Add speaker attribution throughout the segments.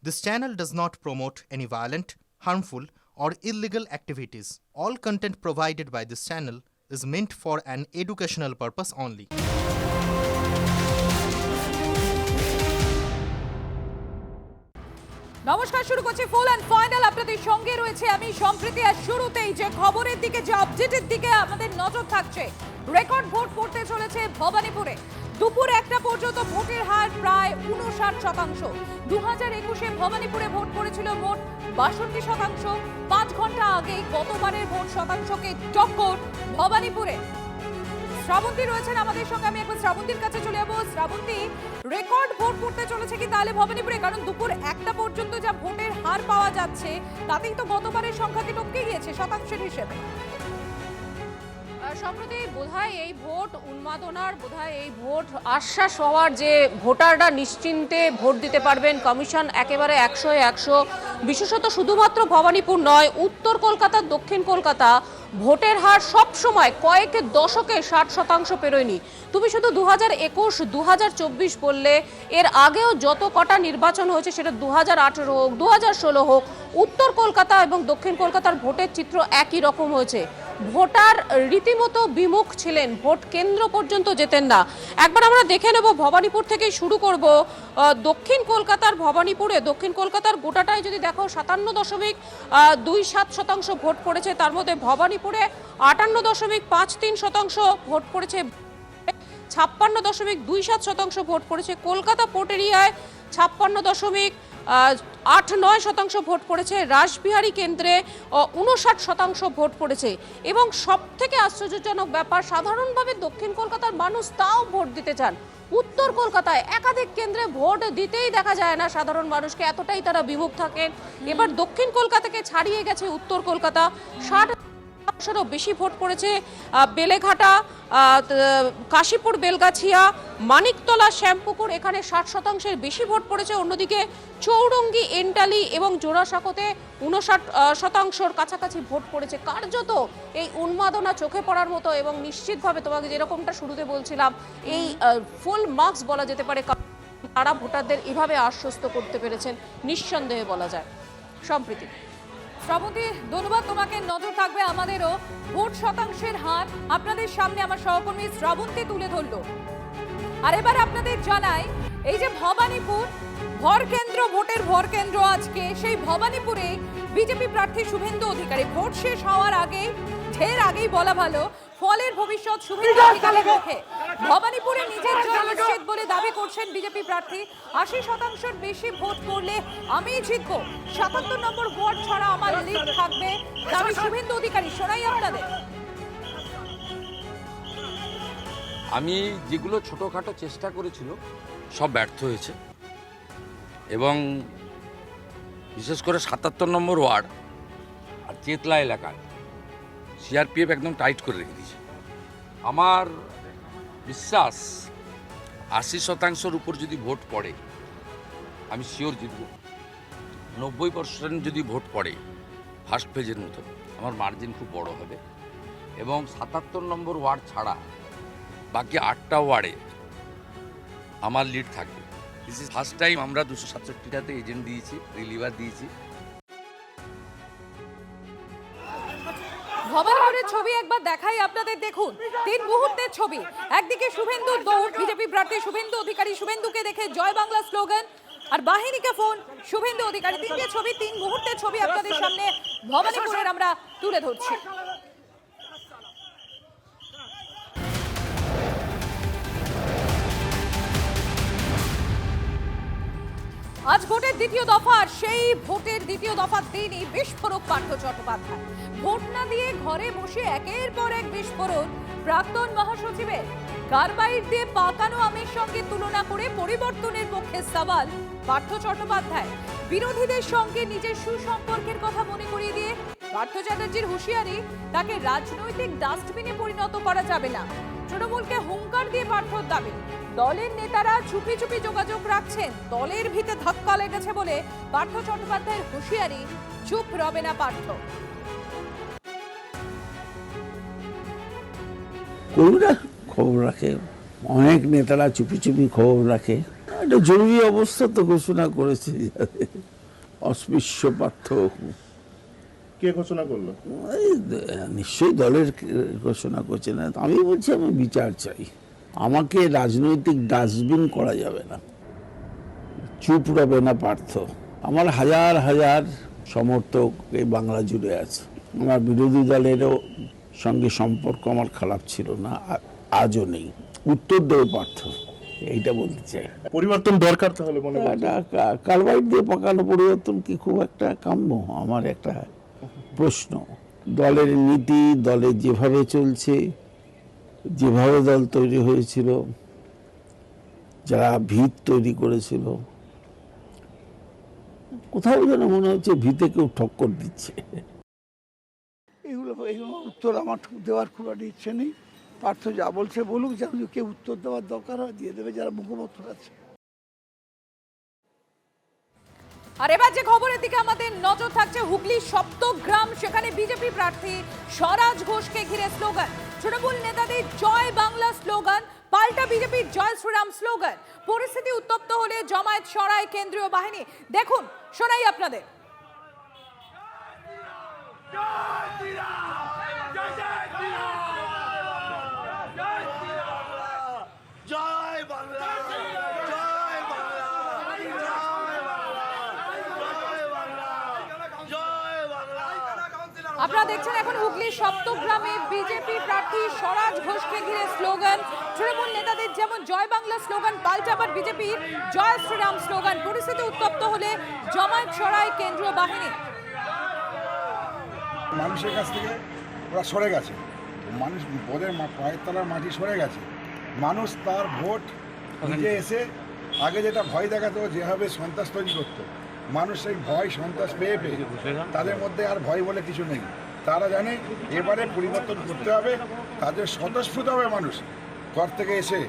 Speaker 1: This channel does not promote any violent, harmful, or illegal activities. All content provided by this channel is meant for an educational purpose only.
Speaker 2: নমস্কার, শুরু করছি full and final. আপনাদের সঙ্গে রয়েছে আমি সম্প্রীতি। আর শুরুতেই যে খবরের দিকে, যে আপডেটের দিকে আমাদের নজর থাকছে, রেকর্ড ভোট পড়তে চলেছে ভবানীপুরে। দুপুর 1টা পর্যন্ত ভোটের হার প্রায় 59%। 2021-এ ভবানীপুরে ভোট পড়েছিল মোট 62%। 5 ঘন্টা আগে গতবারের ভোট শতাংশকে টক্কর ভবানীপুরে। শ্রাবন্তী রয়েছেন আমাদের সঙ্গে, আমি একবার শ্রাবন্তীর কাছে চলে যাবো। শ্রাবন্তী, রেকর্ড ভোট পড়তে চলেছে কি তাহলে ভবানীপুরে? কারণ দুপুর 1টা পর্যন্ত যা ভোটের হার পাওয়া যাচ্ছে তাতেই তো গতবারের সংখ্যাকে টপকে গিয়েছে শতাংশের হিসেবে।
Speaker 3: সম্প্রতি বোধহয় এই ভোট উন্মাদনার, বোধহয় এই ভোট আশ্বাস হওয়ার, যে ভোটাররা নিশ্চিন্তে ভোট দিতে পারবেন। কমিশন একেবারে 100-100, বিশেষত শুধুমাত্র ভবানীপুর নয়, উত্তর কলকাতা, দক্ষিণ কলকাতা ভোটের হার সব সময় কয়েক দশকে 60% পেরোয়নি। তুমি শুধু 2021, 2024 বললে, এর আগেও যত কটা নির্বাচন হয়েছে, সেটা 2018 হোক, 2016 হোক, উত্তর কলকাতা এবং দক্ষিণ কলকাতার ভোটের চিত্র একই রকম হয়েছে। ভোটার রীতিমতো বিমুখ ছিলেন, ভোট কেন্দ্র পর্যন্ত যেতেন না। একবার আমরা দেখে নেব, ভবানীপুর থেকেই শুরু করব। দক্ষিণ কলকাতার ভবানীপুরে, দক্ষিণ কলকাতার গোটাটাই যদি দেখো, 57.27% ভোট পড়েছে। তার মধ্যে ভবানীপুরে 58.53% ভোট পড়েছে, 56.27% ভোট পড়েছে। কলকাতা পোর্ট এরিয়ায় 56.89% ভোট পড়েছে। রাসবিহারী কেন্দ্রে 59% ভোট পড়েছে। এবং সব থেকে আশ্চর্যজনক ব্যাপার, সাধারণভাবে দক্ষিণ কলকাতার মানুষ তাও ভোট দিতে চান। উত্তর কলকাতায় একাধিক কেন্দ্রে ভোট দিতেই দেখা যায় না সাধারণ মানুষকে, এতটাই তারা বিমুখ থাকেন। এবার দক্ষিণ কলকাতাকে ছাড়িয়ে গেছে উত্তর কলকাতা। 60%-এরও বেশি ভোট পড়েছে বেলেঘাটা, কাশীপুর, বেলগাছিয়া, মানিকতলা, শ্যামপুকুর, এখানে 60%-এর বেশি ভোট পড়েছে। অন্যদিকে চৌরঙ্গি, এন্টালি এবং জোড়াসাঁকোতে 59%-র কাছাকাছি ভোট পড়েছে। কার্যত এই উন্মাদনা চোখে পড়ার মতো, এবং নিশ্চিতভাবে তোমাকে যেরকমটা শুরুতে বলছিলাম, এই ফুল মার্কস বলা যেতে পারে। তারা ভোটারদের এভাবে আশ্বস্ত করতে পেরেছেন, নিঃসন্দেহে বলা যায়। সম্প্রীতি।
Speaker 2: শ্রাবন্তী, ধন্যবাদ তোমাকে। নজর থাকবে আমাদেরও। ভোট শতাংশের হার আপনাদের সামনে আমার সহকর্মী শ্রাবন্তী তুলে ধরলো। আর এবার আপনাদের জানাই, এই যে ভবানীপুর ভরকেন্দ্র, ভোটের ভরকেন্দ্র আজকে, সেই ভবানীপুরে বিজেপি প্রার্থী শুভেন্দু অধিকারী। ভোট শেষ হওয়ার আগেই, ঢের আগেই বলা ভালো, ফলের ভবিষ্যৎ শুভেন্দু অধিকারীর মুখে। ভবানীপুরে নিজের জয় নিশ্চিত বলে দাবি করছেন বিজেপি প্রার্থী। 80%-এর বেশি ভোট করলে আমিই জিতবো। 77 নম্বর ওয়ার্ড ছাড়া আমার লিড থাকবে, দাবি শুভেন্দু অধিকারী। শোনাই আপনাদের।
Speaker 4: আমি যেগুলো ছোটোখাটো চেষ্টা করেছিল সব ব্যর্থ হয়েছে, এবং বিশেষ করে 77 নম্বর ওয়ার্ড আর চেতলা এলাকায় সিআরপিএফ একদম টাইট করে রেখে দিয়েছে। আমার বিশ্বাস 80%-এর উপর যদি ভোট পড়ে আমি শিওর জিতব। 90% যদি ভোট পড়ে ফার্স্ট ফেজের মতো, আমার মার্জিন খুব বড় হবে। এবং 77 নম্বর ওয়ার্ড ছাড়া বাকি 8টা ওয়ার্ডে আমার লিড থাকবে। দিস ইজ ফার্স্ট টাইম আমরা 267টাতে এজেন্ট দিয়েছি, রিলিভার দিয়েছি।
Speaker 2: ভবানীপুরের ছবি একবার দেখাই আপনাদের, দেখুন 3 মুহূর্তের ছবি। একদিকে শুভেন্দুর দৌড়, বিজেপি প্রার্থী শুভেন্দু অধিকারী, শুভেন্দুকে দেখে জয় বাংলা স্লোগান, আর বাহিনীকে ফোন শুভেন্দু অধিকারী। 3টে ছবি, 3 মুহূর্তের ছবি আপনাদের সামনে ভবানীপুরের আমরা তুলে ধরছি। আজ ভোটের দ্বিতীয় দফা, আর সেই ভোটের দ্বিতীয় দফার দিনই বিস্ফোরক পার্থ চট্টোপাধ্যায়। ভোট না দিয়ে ঘরে বসে একের পর এক বিস্ফোরণ প্রাক্তন মহাসচিবের। কার্বাইড দিয়ে পাকানো আমের সঙ্গে তুলনা করে পরিবর্তনের পক্ষে সওয়াল পার্থ চট্টোপাধ্যায়। বিরোধীদের সঙ্গে নিজের সুসম্পর্কের কথা মনে করিয়ে দিয়ে পার্থ চ্যাটার্জির হুঁশিয়ারি, তাকে রাজনৈতিক ডাস্টবিনে পরিণত করা যাবে না। তৃণমূলকে হুঙ্কার দিয়ে পার্থর দাবি, দলের নেতারা চুপি চুপি যোগাযোগ রাখছেন, দলের ভিতে ধাক্কা লেগেছে বলে পার্থ চট্টোপাধ্যায়ের হুঁশিয়ারি, চুপ রবে না পার্থ।
Speaker 5: কর্মীরা খবর রাখে, অনেক নেতারা চুপি চুপি খবর রাখে। একটা জরুরি অবস্থা তো ঘোষণা করেছে, অস্পৃশ্য পাঠ্য।
Speaker 6: কে ঘোষণা করলো?
Speaker 5: নিশ্চয়ই দলের ঘোষণা করছে না। আমি বলছি আমি বিচার চাই। আমাকে রাজনৈতিক ডাস্টবিন করা যাবে না, চুপ রবে না পার্থ। আমার হাজার হাজার সমর্থক এই বাংলা জুড়ে আছে। আমার বিরোধী দলেরও সঙ্গে সম্পর্ক আমার খারাপ ছিল না, আজও নেই। উত্তর দেবে পার্থ, এইটা বলতে চাই।
Speaker 6: পরিবর্তন দরকার তাহলে মনে হয়?
Speaker 5: কার্বাইড দিয়ে পাকানো পরিবর্তন কি খুব একটা কাম্য? আমার একটা প্রশ্ন। দলের নীতি, দলে যেভাবে চলছে, যেভাবে দল তৈরি হয়েছিল, যারা ভিত তৈরি করেছিল, কোথাও যেন মনে হচ্ছে ভিতে কেউ ঠক্কর দিচ্ছে।
Speaker 7: এগুলো উত্তর আমার দেওয়ার খুব একটা ইচ্ছে নেই। পার্থ যা বলছে বলুক, যা কেউ উত্তর দেওয়ার দরকার হয় দিয়ে দেবে যারা মুখপাত্র আছে।
Speaker 2: আর এবার যে খবরের দিকে আমাদের নজর থাকছে, হুগলি সপ্তগ্রাম, সেখানে বিজেপি প্রার্থী স্বরাজ ঘোষকে ঘিরে স্লোগান। তৃণমূল নেতাদের জয় বাংলা স্লোগান, পাল্টা বিজেপির জয় শ্রীরাম স্লোগান। পরিস্থিতি উত্তপ্ত হলে জমায়েত সরায় কেন্দ্রীয় বাহিনী। দেখুন, শোনাই আপনাদের। আপনারা দেখছেন এখন হুগলি সপ্তগ্রামে বিজেপি প্রার্থী স্বরাজ ঘোষকে ঘিরে স্লোগান। তৃণমূল নেতাদের যেমন জয় বাংলা স্লোগান, পাল্টাবার বিজেপির জয় শ্রীরাম স্লোগান। পরিস্থিতি উত্তপ্ত হলে জমায়েত সরায় কেন্দ্রীয় বাহিনী।
Speaker 8: মানুষের কাছ থেকে ওরা সরে গেছে, মানুষ ওদের পায়ের তলার মাটি সরে গেছে। মানুষ তার ভোট নিজে এসে, আগে যেটা ভয় দেখাতো, যেভাবে সন্ত্রাস তৈরি করতো, মানুষ সেই ভয় সন্ত্রাস পেয়ে পেয়ে তাদের মধ্যে আর ভয় বলে কিছু নেই। তারা জানে এবারে পরিবর্তন করতে হবে, তাদের স্বতঃস্ফূর্ত হবে। মানুষ ঘর থেকে এসে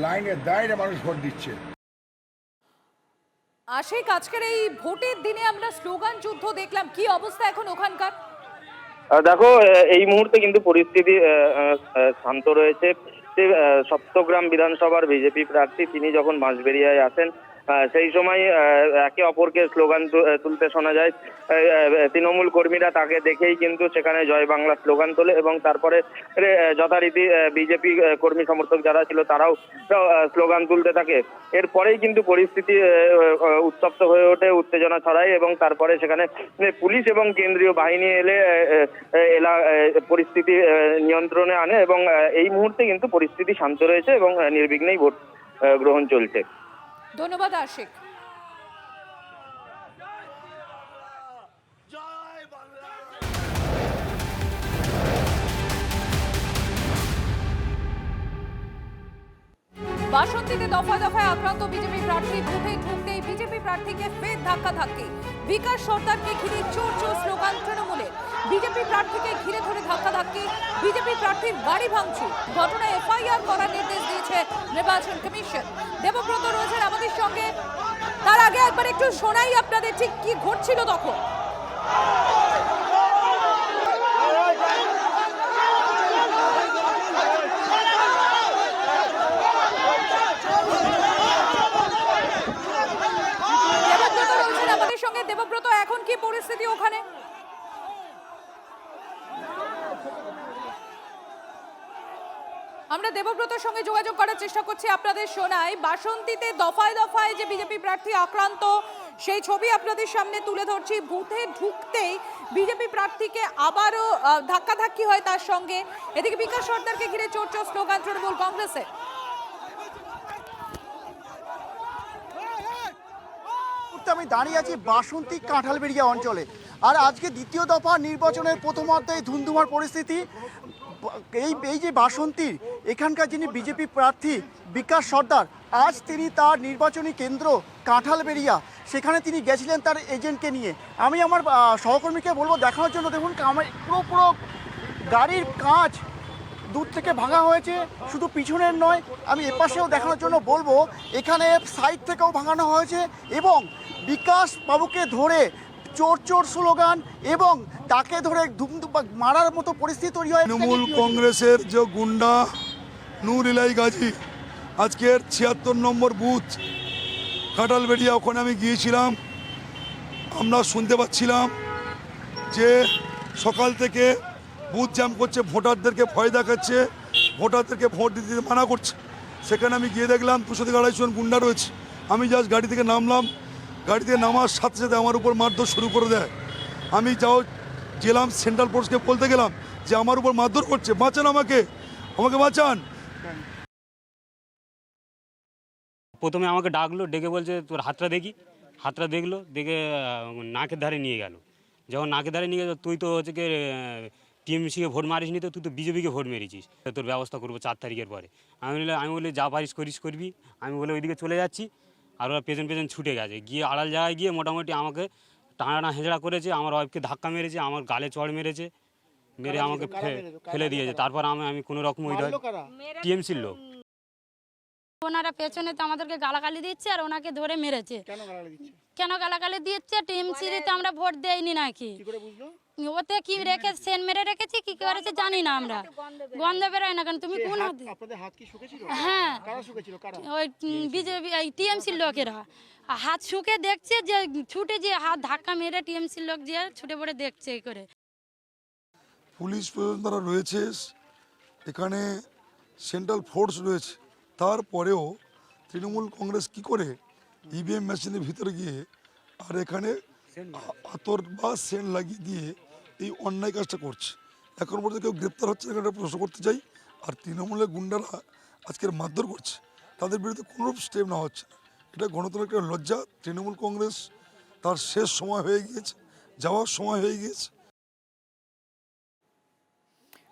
Speaker 8: লাইনে দাঁড়িয়ে মানুষ ভোট দিচ্ছে।
Speaker 2: আশিক, আজকের এই ভোটের দিনে আমরা স্লোগান যুদ্ধ দেখলাম, কি অবস্থা এখন ওখানকার?
Speaker 9: দেখো, এই মুহূর্তে কিন্তু পরিস্থিতি শান্ত রয়েছে। সপ্তগ্রাম বিধানসভার বিজেপি প্রার্থী তিনি যখন বাঁশবেড়িয়ায় আসেন, সেই সময় একে অপরকে স্লোগান তুলতে শোনা যায়। তৃণমূল কর্মীরা তাকে দেখেই কিন্তু সেখানে জয় বাংলা স্লোগান তোলে এবং তারপরে যথারীতি বিজেপি কর্মী সমর্থক যারা ছিল তারাও স্লোগান তুলতে থাকে। এরপরেই কিন্তু পরিস্থিতি উত্তপ্ত হয়ে ওঠে, উত্তেজনা ছড়ায় এবং তারপরে সেখানে পুলিশ এবং কেন্দ্রীয় বাহিনী এলে পরিস্থিতি নিয়ন্ত্রণে আনে এবং এই মুহূর্তে কিন্তু পরিস্থিতি শান্ত রয়েছে এবং নির্বিঘ্নেই ভোট গ্রহণ চলছে।
Speaker 2: ধন্যবাদ আশিক। বাসন্তীতে দফায় দফায় আক্রান্ত বিজেপি প্রার্থী, বুথে ঢুকতেই বিজেপি প্রার্থীকে ফের ধাক্কাধাক্কি। বিকাশ সর্দারকে ঘিরে চোর চোর স্লোগান তৃণমূলের। বিজেপি প্রার্থীকে ঘিরে ধরে ধাক্কাধাক্কি, বিজেপি প্রার্থীর বাড়ি ভাঙচুর। ঘটনায় এফআইআর করার নির্দেশ দিয়েছে নির্বাচন কমিশন। দেবব্রত রয়েছেন আমাদের সঙ্গে। তার আগে একবার একটু শোনাই আপনাদের ঠিক কি ঘটছিল তখন। দেবব্রত, এখন কি পরিস্থিতি ওখানে? আমরা দেবব্রতর সঙ্গে যোগাযোগ করার চেষ্টা করছি। আপনাদের শোনাই, বাসন্তীতে দফায় দফায় যে বিজেপি প্রার্থী আক্রান্ত, সেই ছবি আপনাদের সামনে তুলে ধরছি। বুথে ঢুকতেই বিজেপি প্রার্থীকে আবারও ধাক্কাধাক্কি হয় তার সঙ্গে। এদিকে বিকাশ সর্দারকে ঘিরে চোর চোর স্লোগান তৃণমূল কংগ্রেসের।
Speaker 10: আমি দাঁড়িয়ে আছি বাসন্তী কাঁঠালবেড়িয়া অঞ্চলে। আর আজকে দ্বিতীয় দফা নির্বাচনের প্রথমার্ধে ধুমধুমার পরিস্থিতি। এই যে বাসন্তীর এখানকার যিনি বিজেপি প্রার্থী বিকাশ সর্দার, আজ তিনি তার নির্বাচনী কেন্দ্র কাঁঠালবেড়িয়া, সেখানে তিনি গেছিলেন তার এজেন্টকে নিয়ে। আমি আমার সহকর্মীকে বলবো দেখানোর জন্য। দেখুন, পুরো গাড়ির কাঁচ দূর থেকে ভাঙা হয়েছে, শুধু পিছনের নয়, আমি এপাশেও দেখানোর জন্য বলবো। এখানে সাইড থেকেও ভাঙানো হয়েছে এবং বিকাশ বাবুকে ধরে চোর চোর স্লোগান এবং তাকে ধরে মারার মতো পরিস্থিতি তৈরি হয়।
Speaker 11: তৃণমূল কংগ্রেসের যে গুন্ডা নূর ইলাই গাজী আজকের ৭৬ নম্বর বুথ
Speaker 8: কাঁঠালবেড়িয়া, ওখানে আমি গিয়েছিলাম। আমরা শুনতে পাচ্ছিলাম যে সকাল থেকে বুথ জ্যাম করছে, ভোটারদেরকে ভয় দেখাচ্ছে, ভোটারদেরকে ভোট দিতে মানা করছে। সেখানে আমি গিয়ে দেখলাম 200 থেকে 250 জন গুন্ডা রয়েছে। আমি জাস্ট গাড়ি থেকে নামলাম, গাড়ি থেকে নামার সাথে সাথে আমার উপর মারধর শুরু করে দেয়। আমি গেলাম সেন্ট্রাল ফোর্সকে বলতে গেলাম যে আমার উপর মারধর করছে, বাঁচান আমাকে বাঁচান।
Speaker 11: প্রথমে আমাকে ডাকলো, ডেকে বলছে তোর হাতটা দেখি। হাতটা দেখলো, দেখে নাকের ধারে নিয়ে গেল। যখন নাকের ধারে নিয়ে গেল, তুই তো হচ্ছে কি টিএমসিকে ভোট মারিস নি, তো তুই তো বিজেপিকে ভোট মেরেছিস, তোর ব্যবস্থা করবো 4 তারিখের পরে। আমি বলি যা পারিস করিস করবি। আমি বলে ওইদিকে চলে যাচ্ছি, আর ওরা পেছন পেছন ছুটে গেছে। গিয়ে আড়াল জায়গায় গিয়ে মোটামুটি আমাকে টানা হেঁচড়া করেছে, আমার ওয়াইফকে ধাক্কা মেরেছে, আমার গালে চড় মেরেছে, মেরে আমাকে ফেলে দিয়েছে। তারপর আমি কোনো রকম ওই টিএমসির লোক।
Speaker 12: ওনারা পেছনে তো আমাদেরকে গালাগালি দিচ্ছে আর ওনাকে ধরে মেরেছে। কেন গালাগালি দিচ্ছে? টিএমসিতে তো আমরা ভোট দেইনি নাকি, ওতে কি রেখে সেন মেরে রেখেছি, কি করেছে জানি না আমরা। গন্ধ বেরোয় না কেন? তুমি কোন হ্যাঁ ওই বিজেপি টিএমসির লোকেরা হাত শুকে দেখছে, যে ছুটে যে হাত ধাক্কা মেরে টিএমসির লোক যে ছুটে পড়ে দেখছে এই করে।
Speaker 8: পুলিশ প্রশাসন তারা রয়েছে, এখানে সেন্ট্রাল ফোর্স রয়েছে, তারপরেও তৃণমূল কংগ্রেস কি করে ইভিএম মেশিনের ভিতরে গিয়ে আর এখানে আতর বা সেন্ট লাগিয়ে দিয়ে এই অন্যায় কাজটা করছে। এখন পর্যন্ত কেউ গ্রেপ্তার হচ্ছে, এখানে প্রশ্ন করতে চাই। আর তৃণমূলের গুন্ডারা আজকের মারধর করছে, তাদের বিরুদ্ধে কোনোরূপ স্টেপ নেওয়া হচ্ছে না। এটা গণতন্ত্রের লজ্জা। তৃণমূল কংগ্রেস তার শেষ সময় হয়ে গিয়েছে, যাওয়ার সময় হয়ে গিয়েছে।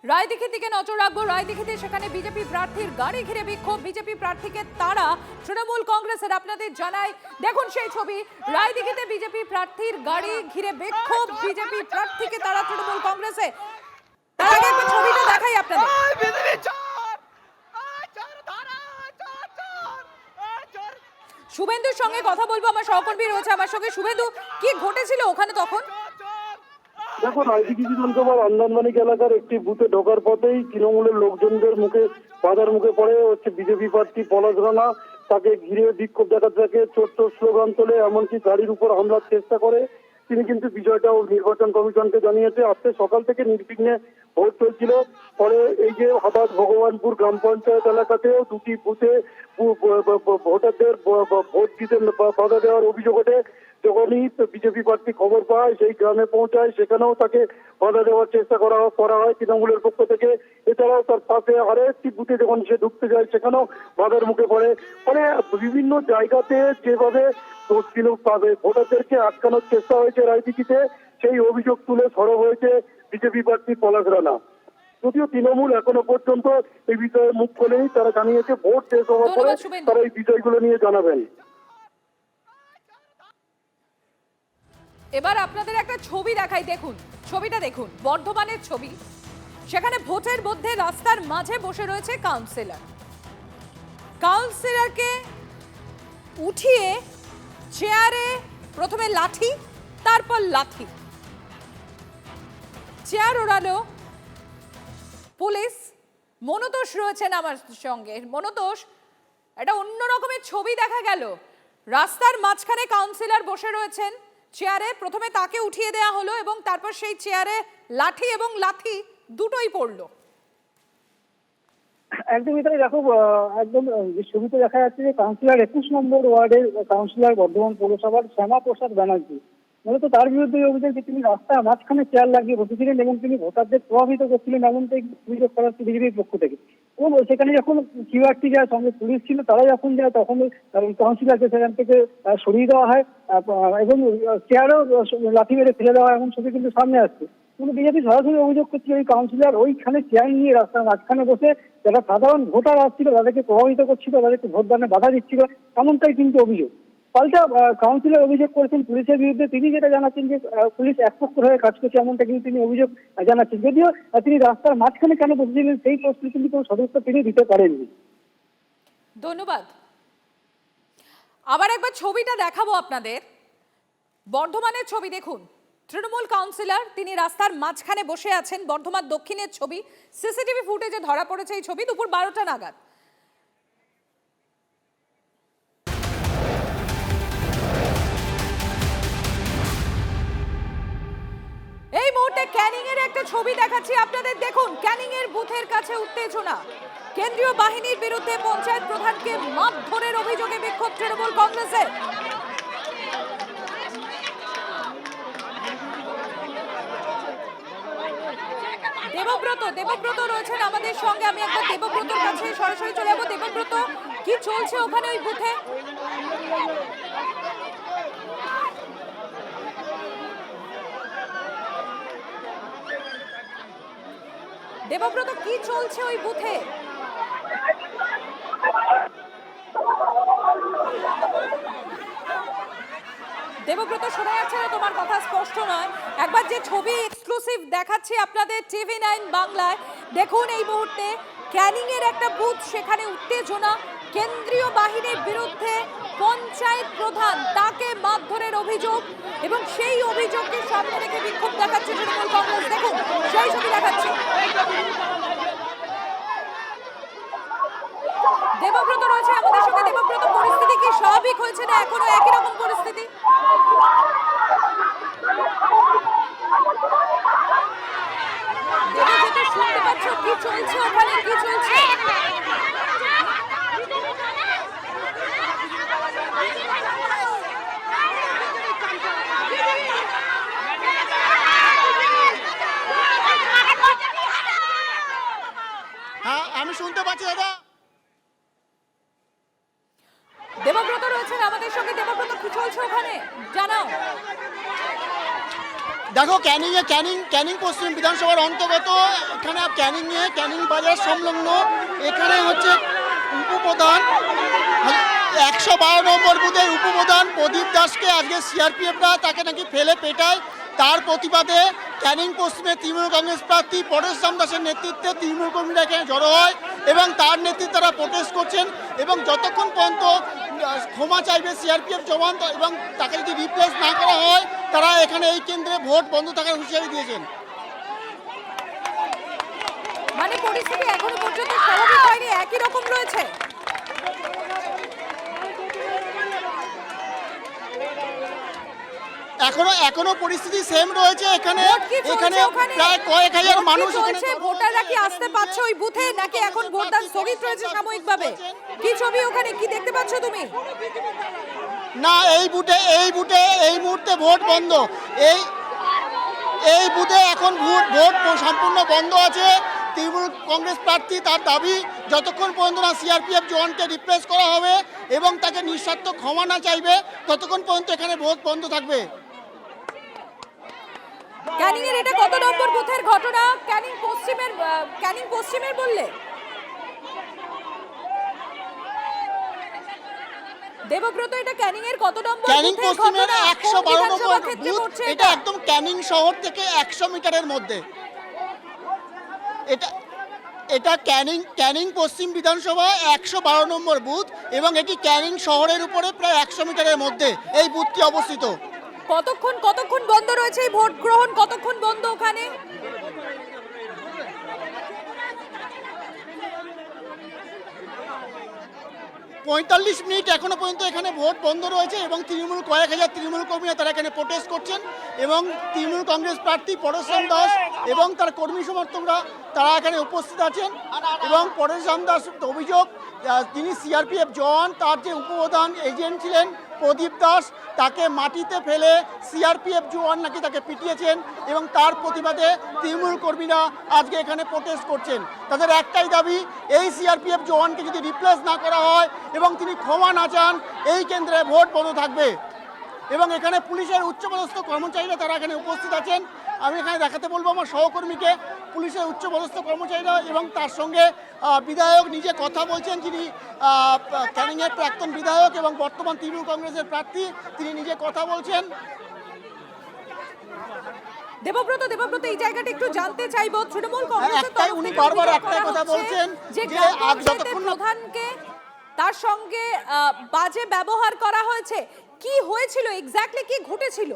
Speaker 2: রায়দিঘির দিকে নজর রাখবো। রায়দিঘিতে সেখানে বিজেপি প্রার্থীর গাড়ি ঘিরে বিক্ষোভ, বিজেপি প্রার্থীকে তারা তৃণমূল কংগ্রেসের। আপনাদের জানাই, দেখুন সেই ছবি। রায়দিঘিতে বিজেপি প্রার্থীর গাড়ি ঘিরে বিক্ষোভ, বিজেপি প্রার্থীকে তারা তৃণমূল কংগ্রেসে। তার আগে একবার ছবিটা দেখাই আপনাদের। শুভেন্দুর সঙ্গে কথা বলবো, আমার সহকর্মী রয়েছে আমার সঙ্গে। শুভেন্দু, কি ঘটেছিল ওখানে তখন?
Speaker 13: দেখো, রায়দিঘি বিধানসভার আন্দানমানিক এলাকার একটি বুথে ঢোকার পথেই তৃণমূলের লোকজনদের মুখে বাধার মুখে পড়ে বিজেপি প্রার্থী পলাশ রানা। তাকে ঘিরে বিক্ষোভ দেখাতে থাকে, চোর চোর স্লোগান তোলে, এমনকি গাড়ির উপর হামলার চেষ্টা করে। তিনি কিন্তু বিষয়টাও নির্বাচন কমিশনকে জানিয়েছে। আজকে সকাল থেকে নির্বিঘ্নে ভোট চলছিল। পরে এই যে হাবাদ ভগবানপুর গ্রাম পঞ্চায়েত এলাকাতেও 2টি বুথে ভোটারদের ভোট দিতে বাধা দেওয়ার অভিযোগ ওঠে। যখনই বিজেপি প্রার্থী খবর পায়, সেই গ্রামে পৌঁছায়, সেখানেও তাকে বাধা দেওয়ার চেষ্টা করা হয় তৃণমূলের পক্ষ থেকে। এছাড়াও তার পাশে আরো একটি বুথে যখন সে ঢুকতে যায়, সেখানেও বাধার মুখে পড়ে। ফলে বিভিন্ন জায়গাতে যেভাবে ভোটারদেরকে আটকানোর চেষ্টা হয়েছে রায়দিঘিতে, সেই অভিযোগ তুলে সরব হয়েছে বিজেপি প্রার্থী পলাশ রানা। যদিও তৃণমূল এখনো পর্যন্ত এই বিষয়ে মুখ খোলেনি। তারা জানিয়েছে ভোট শেষ হওয়ার পরে তারা এই বিষয়গুলো নিয়ে জানাবেন।
Speaker 2: এবার আপনাদের একটা ছবি দেখাই, দেখুন ছবিটা দেখুন, বর্ধমানের ছবি। সেখানে ভোটের মধ্যে রাস্তার মাঝে বসে রয়েছে কাউন্সিলরকে উঠিয়ে চেয়ারে প্রথমে লাঠি, তারপর লাথি, চেয়ার ওড়ালো পুলিশ। মনোতোষ রয়েছেন আমার সঙ্গে। মনোতোষ, এটা অন্য রকমের ছবি দেখা গেল। রাস্তার মাঝখানে কাউন্সিলর বসে রয়েছেন চেয়ারে, প্রথমে তাকে উঠিয়ে দেওয়া হলো এবং তারপর সেই চেয়ারে লাঠি এবং লাথি দুটোই পড়লো।
Speaker 13: একদমই তাই। দেখো, একদম ছবিতে দেখা যাচ্ছে যে কাউন্সিলর 21 নম্বর ওয়ার্ডের কাউন্সিলর বর্ধমান পৌরসভার শ্যামা প্রসাদ ব্যানার্জি। মূলত তার বিরুদ্ধে অভিযোগ যে তিনি রাস্তার মাঝখানে চেয়ার লাগিয়ে বসেছিলেন এবং তিনি ভোটারদের প্রভাবিত করছিলেন, এমনটাই অভিযোগ করা হচ্ছে বিজেপির পক্ষ থেকে। এবং সেখানে যখন কিউআরটি যায়, সঙ্গে পুলিশ ছিল, তারা যখন যায় তখন কাউন্সিলরকে সেখান থেকে সরিয়ে দেওয়া হয় এবং চেয়ারও লাঠি মেরে ফেলে দেওয়া হয়, এমন ছবি কিন্তু সামনে আসছে। কিন্তু বিজেপি সরাসরি অভিযোগ করছে ওই কাউন্সিলর ওইখানে চেয়ার নিয়ে রাস্তার মাঝখানে বসে যারা সাধারণ ভোটার আসছিল তাদেরকে প্রভাবিত করছিল, তাদেরকে ভোটদানে বাধা দিচ্ছিল, এমনটাই কিন্তু অভিযোগ। পাল্টা কাউন্সিলর অভিযোগ করেছেন পুলিশের বিরুদ্ধে। তিনি যেটা জানাচ্ছেন যে পুলিশ একপক্ষ হয়ে কাজ করছে, এমনটা কিন্তু তিনি অভিযোগ জানাচ্ছেন। যদিও তিনি রাস্তার মাঝখানে কেন বসেছিলেন সেই প্রশ্ন কিন্তু কোনো সদস্য তিনি দিতে পারেননি।
Speaker 2: ধন্যবাদ। আবার একবার ছবিটা দেখাবো আপনাদের। বর্ধমানের ছবি দেখুন, তৃণমূল কাউন্সিলর তিনি রাস্তার মাঝখানে বসে আছেন। বর্ধমান দক্ষিণের ছবি, সিসিটিভি ফুটেজে ধরা পড়েছে এই ছবি দুপুর 12টা নাগাদ। এর একটা ছবি দেখাচ্ছি আপনাদের, দেখুন ক্যানিং এর বুথের কাছে উত্তেজনা। কেন্দ্রীয় বাহিনীর বিরুদ্ধে পঞ্চায়েত প্রধানকে মারধরের অভিযোগে বিক্ষোভ তৃণমূল কংগ্রেসের। দেবব্রত রয়েছেন আমাদের সঙ্গে, আমি একবার দেবব্রতর কাছে সরাসরি চলে যাবো। দেবব্রত, কি চলছে ওখানে ওই বুথে? দেবব্রত, কি চলছে ওই বুথে? দেবব্রত, শোনা যাচ্ছে না, তোমার কথা স্পষ্ট নয়। একবার যে ছবি এক্সক্লুসিভ দেখাচ্ছি আপনাদের TV9 বাংলায়, দেখুন এই মুহূর্তে ক্যানিং এর একটা বুথ, সেখানে উত্তেজনা। কেন্দ্রীয় বাহিনীর বিরুদ্ধে পঞ্চায়েত প্রধান, তাকে মারধরের অভিযোগ এবং সেই অভিযোগকে সামনে রেখে বিক্ষোভ দেখাচ্ছে তৃণমূল কংগ্রেস। দেখুন সেই ছবি দেখাচ্ছি। দেবব্রত রয়েছে আমাদের সঙ্গে। দেবব্রত, পরিস্থিতি কি স্বাভাবিক হয়েছে না এখনো একই রকম পরিস্থিতি? দেবব্রত, শুনতে পাচ্ছ কি চলছে ওখানে, কি চলছে?
Speaker 10: হ্যাঁ, আমি শুনতে পাচ্ছি দাদা।
Speaker 2: দেবব্রত রয়েছেন আমাদের সঙ্গে। দেবব্রত, কি চলছে ওখানে জানাও।
Speaker 10: দেখো, ক্যানিং পশ্চিম বিধানসভার অন্তর্গত এখানে ক্যানিং বাজার সংলগ্ন এখানে হচ্ছে উপপ্রধান 112 নম্বর বুথের উপপ্রধান প্রদীপ দাসকে আজকে সিআরপিএফরা তাকে নাকি ফেলে পেটায়। তার প্রতিবাদে ক্যানিং পশ্চিমের তৃণমূল কংগ্রেস প্রার্থী পরেশ দাসের নেতৃত্বে তৃণমূল কর্মীরা এখানে জড়ো হয় এবং তার নেতৃত্বে তারা প্রোটেস্ট করছেন এবং যতক্ষণ পর্যন্ত ক্ষমা চাইবে সিআরপিএফ জওয়ান এবং তাকে যদি রিপ্লেস না করা হয়, তারা এখানে এই কেন্দ্রে ভোট বন্ধ থাকার হুঁশিয়ারি দিয়েছেন।
Speaker 2: মানে পরিস্থিতি এখনো পর্যন্ত স্বাভাবিক হয়নি, একই রকম রয়েছে।
Speaker 10: এখনো পরিস্থিতি সেম রয়েছে। এখানে প্রায় কয়েক হাজার মানুষ
Speaker 2: চলছে। ভোটাররা কি আসতে পারছে ওই বুথে, নাকি এখন ভোটদান স্থগিত রয়েছে সাময়িকভাবে? কি ছবি ওখানে, কি দেখতে পাচ্ছ তুমি?
Speaker 10: না, এই মুহূর্তে ভোট বন্ধ। এই বুথে এখন ভোট সম্পূর্ণ বন্ধ আছে। তৃণমূল কংগ্রেস প্রার্থী তার দাবি যতক্ষণ পর্যন্ত না সিআরপিএফ জওয়ানকে রিপ্লেস করা হবে এবং তাকে নিঃস্বার্থ ক্ষমা না চাইবে, ততক্ষণ পর্যন্ত এখানে ভোট বন্ধ থাকবে।
Speaker 2: ক্যানিং এর এটা কত নম্বর বুথের ঘটনা? ক্যানিং পশ্চিমের বললে? দেবব্রত, এটা ক্যানিং এর কত নম্বর?
Speaker 10: ক্যানিং পশ্চিমের 112 নম্বর বুথ। এটা একদম ক্যানিং শহর থেকে 100 মিটারের মধ্যে। এটা ক্যানিং পশ্চিম বিধানসভা 112 নম্বর বুথ এবং এটি ক্যানিং শহরের উপরে প্রায় 100 মিটারের মধ্যে এই বুথটি অবস্থিত।
Speaker 2: কতক্ষণ বন্ধ রয়েছে এই ভোট গ্রহণ? কতক্ষণ বন্ধ ওখানে?
Speaker 10: পঁয়তাল্লিশ মিনিট এখনো পর্যন্ত এখানে ভোট বন্ধ রয়েছে এবং কয়েক হাজার তৃণমূল কর্মীরা তারা এখানে প্রোটেস্ট করছেন এবং তৃণমূল কংগ্রেস প্রার্থী পরেশ দাস এবং তার কর্মী সমর্থকরা তারা এখানে উপস্থিত আছেন এবং পরেশ দাস অভিযোগ তিনি সিআরপিএফ জওয়ান, তার যে উপপ্রধান এজেন্ট ছিলেন প্রদীপ দাস, তাকে মাটিতে ফেলে সিআরপিএফ জওয়ান নাকি তাকে পিটিয়েছেন এবং তার প্রতিবাদে তৃণমূল কর্মীরা আজকে এখানে প্রোটেস্ট করছেন। তাদের একটাই দাবি, এই সিআরপিএফ জওয়ানকে যদি রিপ্লেস না করা হয় এবং তিনি ক্ষমা না চান, এই কেন্দ্রে ভোট বন্ধ থাকবে। এবং এখানে পুলিশের উচ্চপদস্থ কর্মচারীরা তারা এখানে উপস্থিত আছেন। আমি এখানে দেখাতে বলবো আমার সহকর্মীকে, পুলিশের উচ্চপদস্থ কর্মচারীরা এবং তার সঙ্গে বিধায়ক নিজে কথা বলছেন, যিনি ক্যানিংয়ের প্রাক্তন বিধায়ক এবং বর্তমান তৃণমূল কংগ্রেসের প্রার্থী, তিনি নিজে কথা বলছেন।
Speaker 2: দেবব্রত, এই জায়গাটা একটু জানতে চাইবো। তৃণমূল কংগ্রেসের
Speaker 10: উনি বারবার একটাই কথা বলছেন
Speaker 2: যে যতক্ষণ প্রধানকে তার সঙ্গে বাজে ব্যবহার করা হয়েছে। কি হয়েছিল এক্স্যাক্টলি, কি ঘটেছিল?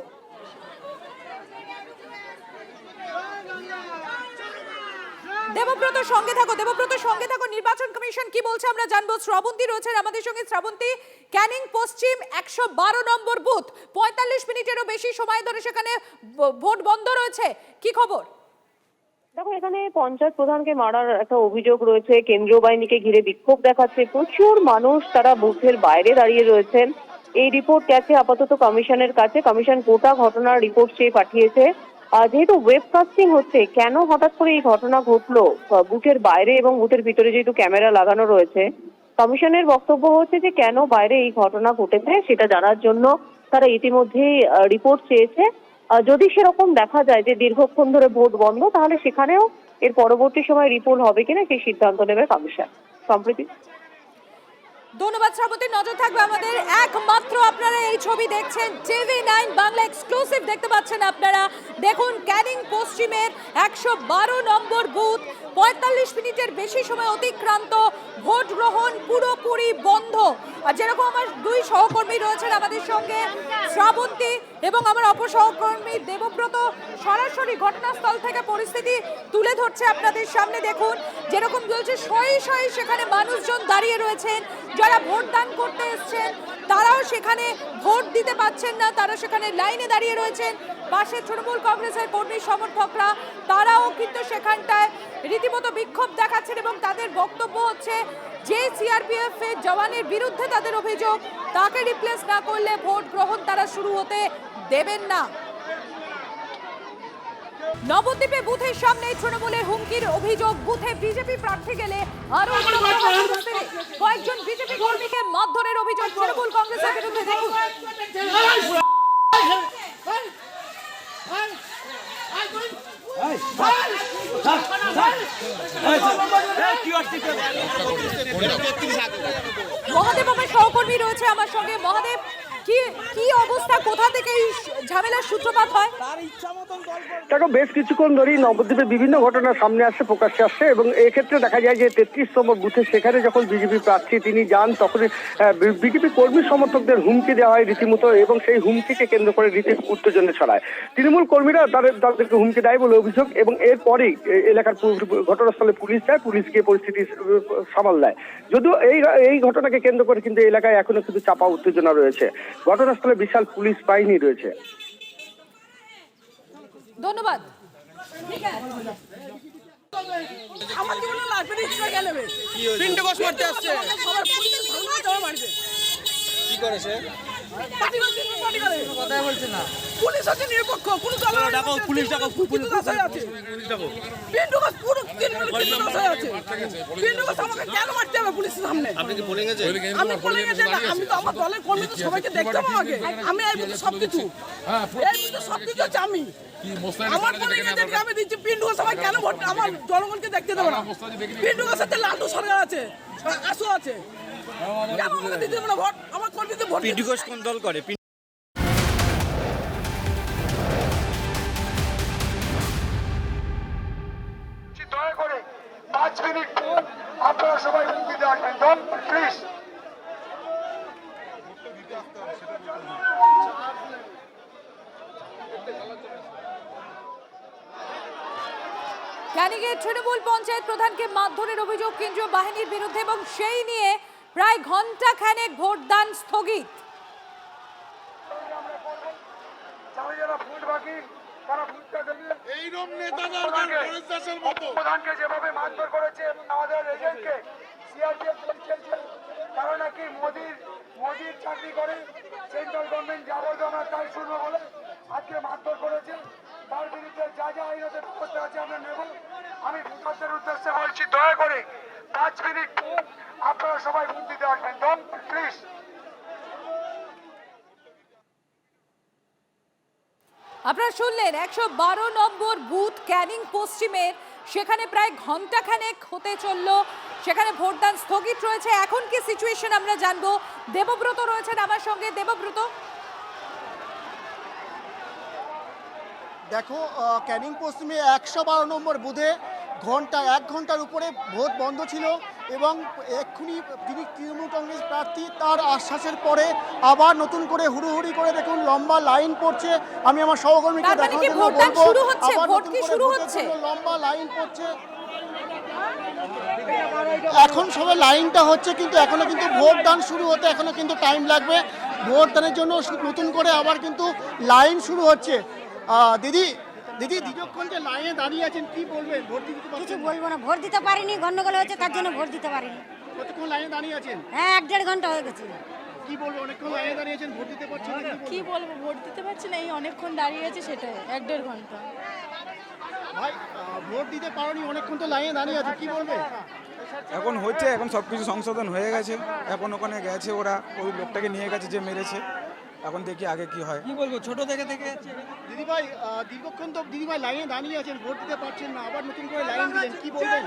Speaker 2: দেবব্রত সঙ্গে থাকো। নির্বাচন কমিশন কি বলছে আমরা জানবো। শ্রাবন্তী রয়েছেন আমাদের সঙ্গে। শ্রাবন্তী, ক্যানিং পশ্চিম 112 নম্বর বুথ, 45 মিনিটেরও বেশি সময় ধরে সেখানে ভোট বন্ধ রয়েছে, কি খবর?
Speaker 14: দেখো, এখানে পঞ্চায়েত প্রধানকে মারার একটা অভিযোগ রয়েছে, কেন্দ্রীয় বাহিনীকে ঘিরে বিক্ষোভ দেখাচ্ছে, প্রচুর মানুষ তারা বুথের বাইরে দাঁড়িয়ে রয়েছেন। এই রিপোর্ট গেছে আপাতত কমিশনের কাছে, কমিশন গোটা ঘটনার রিপোর্ট চেয়ে পাঠিয়েছে। যেহেতু ওয়েবকাস্টিং হচ্ছে, কেন হঠাৎ করে এই ঘটনা ঘটলো বুথের বাইরে এবং বুথের ভিতরে যেহেতু ক্যামেরা লাগানো রয়েছে, কমিশনের বক্তব্য হচ্ছে যে কেন বাইরে এই ঘটনা ঘটেছে সেটা জানার জন্য তারা ইতিমধ্যেই রিপোর্ট চেয়েছে। যদি সেরকম দেখা যায় যে দীর্ঘক্ষণ ধরে ভোট বন্ধ, তাহলে সেখানেও এর পরবর্তী সময় রিপোর্ট হবে কিনা সেই সিদ্ধান্ত নেবে কমিশন। সম্প্রতি
Speaker 2: ধন্যবাদ শ্রাবন্তী, নজর থাকবে আমাদের। একমাত্র আপনারা এই ছবি দেখছেন, TV9 বাংলা এক্সক্লুসিভ দেখতে পাচ্ছেন আপনারা। দেখুন, ক্যানিং পশ্চিমের 112 নম্বর বুথ, 45 মিনিটের বেশি সময় অতিক্রান্ত, ভোট গ্রহণ পুরোপুরি বন্ধ। আর যেরকম আমার দুই সহকর্মী রয়েছেন আমাদের সঙ্গে, শ্রাবন্তী এবং আমার অপর সহকর্মী দেবব্রত, সরাসরি ঘটনাস্থল থেকে পরিস্থিতি তুলে ধরছে আপনাদের সামনে। দেখুন, যেরকম বলছে শয়ে শয়ে সেখানে মানুষজন দাঁড়িয়ে রয়েছেন, যারা ভোট দান করতে এসছেন তারাও সেখানে ভোট দিতে পারছেন না, তারা সেখানে লাইনে দাঁড়িয়ে রয়েছেন। পাশে তৃণমূল কংগ্রেসের কর্মী সমর্থকরা তারাও কিন্তু সেখানটায় রীতিমতো বিক্ষোভ দেখাচ্ছেন এবং তাদের বক্তব্য হচ্ছে যে সিআরপিএফ এর জওয়ানের বিরুদ্ধে তাদের অভিযোগ, তাকে রিপ্লেস না করলে ভোট গ্রহণ তারা শুরু হতে দেবেন না। নবদ্বীপে বুথের সামনে তৃণমূলের হুমকির অভিযোগ, বুথে বিজেপি প্রার্থী গেলে আরো কয়েকজন বিজেপি কর্মীকে মারধরের অভিযোগ তৃণমূল কংগ্রেসের বিরুদ্ধে। দেখুন, মহাদেব আমার সহকর্মী রয়েছে আমার সঙ্গে। মহাদেব, কি অবস্থা, কোথা থেকে এই ঝামেলার সূত্রপাত হয়?
Speaker 13: দেখো, বেশ কিছুক্ষণ ধরেই নবদ্বীপে বিভিন্ন ঘটনা সামনে আসছে, প্রকাশ্যে আসছে এবং এক্ষেত্রে দেখা যায় যে 33তম বুথে সেখানে যখন বিজেপি প্রার্থী তিনি যান, তখন বিজেপি কর্মী সমর্থকদের হুমকি দেওয়া হয় রীতিমতো এবং সেই হুমকিকে কেন্দ্র করে রীতি উত্তেজনা ছড়ায়। তৃণমূল কর্মীরা তাদেরকে হুমকি দেয় বলে অভিযোগ এবং এরপরেই এলাকার ঘটনাস্থলে পুলিশ যায়, পুলিশ গিয়ে পরিস্থিতি সামাল দেয়। যদিও এই ঘটনাকে কেন্দ্র করে কিন্তু এলাকায় এখনো কিন্তু চাপা উত্তেজনা রয়েছে, ঘটনাস্থলে বিশাল পুলিশ বাহিনী রয়েছে।
Speaker 2: ধন্যবাদ।
Speaker 3: আমার জীবনে লাগবে রিক্সা গেলে তিনটে বস মারতে আসছে, কি করেছে কথা বলছে না, পুলিশ আছে নিরপেক্ষ, কোনো ডাকো পুলিশ ডাকো, পুলিশ আছে পিন্টু গাছ পুরো আছে, পিন্টু গাছ আমাকে কেন মারতে হবে পুলিশের সামনে? আপনি কি বলে গেছেন? আমি বলে গেছি না, আমি তো আমার দলের কর্মী, তো সবাইকে দেখতে হবে আমাকে, আমি এই বুঝতে সবকিছু, এই বুঝতে সবকিছু আছে। আমি আমার বলে গেছে যে আমি দিচ্ছি পিন্টু গাছ, সবাই কেন ভোট আমার জনগণকে দেখতে দেবো না? পিন্টু গাছের সাথে লালটু সরকার আছে, আসো আছে, কেন আমাকে দিতে দেবো না ভোট? আমার কর্মীতে ভোট। পিন্টু গাছ কোন দল করে?
Speaker 13: দয়া করে 5 মিনিট আপনারা সবাই মুক্তি দেওয়ার দল প্লিজ।
Speaker 2: ক্যানিংয়ে তৃণমূল পঞ্চায়েত প্রধানকে মারধরের অভিযোগ কেন্দ্রীয় বাহিনীর বিরুদ্ধে এবং সেই নিয়ে প্রায় ঘন্টা খানেক ভোটদান স্থগিত।
Speaker 13: প্রধানকে যেভাবে মারধর করেছে এবং আমাদের এজেন্টকে সিআরপিএফ কারণ নাকি মোদির চাকরি করে, সেন্ট্রাল গভর্নমেন্ট যা বলবে আমরা তাই শুনবো বলে আজকে মারধর করেছে। তার বিরুদ্ধে যা যা আইনত ব্যবস্থা আছে আমরা নেব। আমি ভোটারদের উদ্দেশ্যে বলছি, দয়া করে 5 মিনিট আপনারা সবাই ভোট দিতে আসবেন দল প্লিজ।
Speaker 2: আপনারা শুনলেন 112 নম্বর বুথ ক্যানিং পশ্চিমের, সেখানে প্রায় ঘন্টাখানেক হতে চলল, সেখানে ভোটদান স্থগিত রয়েছে। এখন কি সিচুয়েশন আমরা জানবো। দেবব্রত রয়েছেন আমার সঙ্গে। দেবব্রত,
Speaker 10: দেখো, ক্যানিং পশ্চিমে 112 নম্বর বুথে 1 ঘন্টার উপরে ভোট বন্ধ ছিল এবং এক্ষুনি যিনি তৃণমূল কংগ্রেস প্রার্থী তার আশ্বাসের পরে আবার নতুন করে হুড়োহুড়ি করে দেখুন লম্বা লাইন পড়ছে। আমি আমার সহকর্মীকে দেখানোর জন্য বলবো, আবার নতুন করে ভোটের জন্য লম্বা লাইন পড়ছে। এখন সবে লাইনটা হচ্ছে, কিন্তু এখনো কিন্তু ভোটদান শুরু হতে এখনো কিন্তু টাইম লাগবে। ভোটদানের জন্য নতুন করে আবার কিন্তু লাইন শুরু হচ্ছে। দিদি, দিদি দীর্ঘক্ষণ যে লাইনে দাঁড়িয়ে আছেন কি বলবেন? ভোট দিতে
Speaker 15: কিছু
Speaker 10: পারছেন না?
Speaker 15: বলবো না, ভোট দিতে পারিনি, গন্ডগোল হয়েছে তার জন্য ভোট দিতে পারিনি।
Speaker 10: কতক্ষণ লাইনে দাঁড়িয়ে আছেন?
Speaker 15: হ্যাঁ, 1-1.5 ঘন্টা হয়ে গেছে।
Speaker 10: কি বলবো, অনেকক্ষণ লাইনে দাঁড়িয়ে আছেন, ভোট দিতে পারছেন না, কি বলবো?
Speaker 12: বলবো, ভোট দিতে পারছি না, এই অনেকক্ষণ দাঁড়িয়ে আছে, সেটাই 1-1.5 ঘন্টা।
Speaker 10: ভাই ভোট দিতে পারোনি, অনেকক্ষণ তো লাইনে দাঁড়িয়ে আছে, কি বলবে?
Speaker 16: এখন হচ্ছে, এখন সব কিছু সংশোধন হয়ে গেছে, এখন ওখানে গেছে ওরা, ওই লোকটাকে নিয়ে গেছে যে মেরেছে, এখন দেখি আগে কি হয়।
Speaker 10: কি বলবো, ছোট থেকে দিদি ভাই দীর্ঘক্ষণ তো দিদি ভাই লাইনে দাঁড়িয়ে আছেন, ভোট দিতে পারছেন না, আবার নতুন করে লাইন দিলেন, কি বলবেন?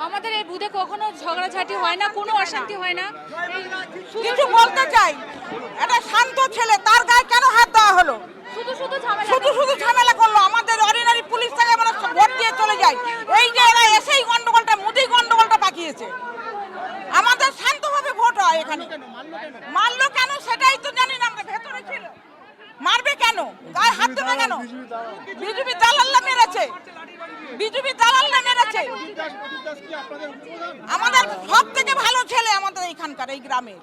Speaker 12: আমাদের এই বুথে কখনো ঝগড়াঝাটি হয় না, কোনো অশান্তি হয় না।
Speaker 15: কিছু বলতে চাই, এটা শান্ত ছেলে, তার গায়ে কেন হাত দেওয়া হলো?
Speaker 12: শুধু শুধু ঝামেলা,
Speaker 15: শুধু ঝামেলা করলো। আমাদের অর্ডিনারি পুলিশ থেকে মানে ভোট দিয়ে চলে যায়, এই যে এরা এসেই গন্ডগোলটা, মুদি গন্ডগোলটা পাকিয়েছে। আমাদের শান্তভাবে ভোট হয় এখানে, মারলো কেন সেটাই তো জানি না, আমরা ভেতরে ছিল। মারবে কেন, গায়ে হাত দেবে কেন? বিজেপি দালাল্লা মেরেছে, বিজেপি দালাল্লা মেরেছে। আমাদের সব থেকে ভালো ছেলে আমাদের এইখানকার, এই গ্রামের।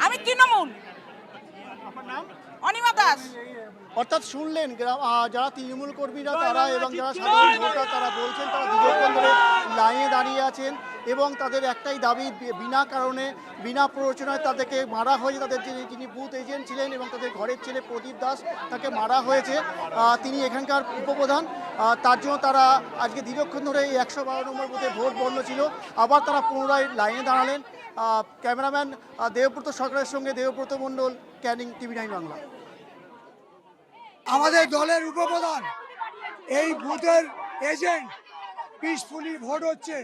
Speaker 15: আমি তৃণমূল। অনিমা দাস।
Speaker 10: অর্থাৎ শুনলেন যারা তৃণমূল কর্মীরা তারা এবং যারা সাধারণ ভোটার তারা বলছেন তারা দীর্ঘক্ষণ ধরে লাইনে দাঁড়িয়ে আছেন এবং তাদের একটাই দাবি, বিনা কারণে বিনা প্ররোচনায় তাদেরকে মারা হয়েছে। তাদের যিনি বুথ এজেন্ট ছিলেন এবং তাদের ঘরের ছেলে প্রদীপ দাস, তাকে মারা হয়েছে। তিনি এখানকার উপপ্রধান, তার জন্য তারা আজকে দীর্ঘক্ষণ ধরে এই 112 নম্বর বুথে ভোট বন্ধ ছিল। আবার তারা পুনরায় লাইনে দাঁড়ালেন। ক্যামেরাম্যান দেবব্রত সরকারের সঙ্গে দেবব্রত মণ্ডল, ক্যানিং, TV9 বাংলা।
Speaker 7: আমাদের দলের উপপ্রধান এই বুথের এজেন্ট, পিসফুলি ভোট হচ্ছে,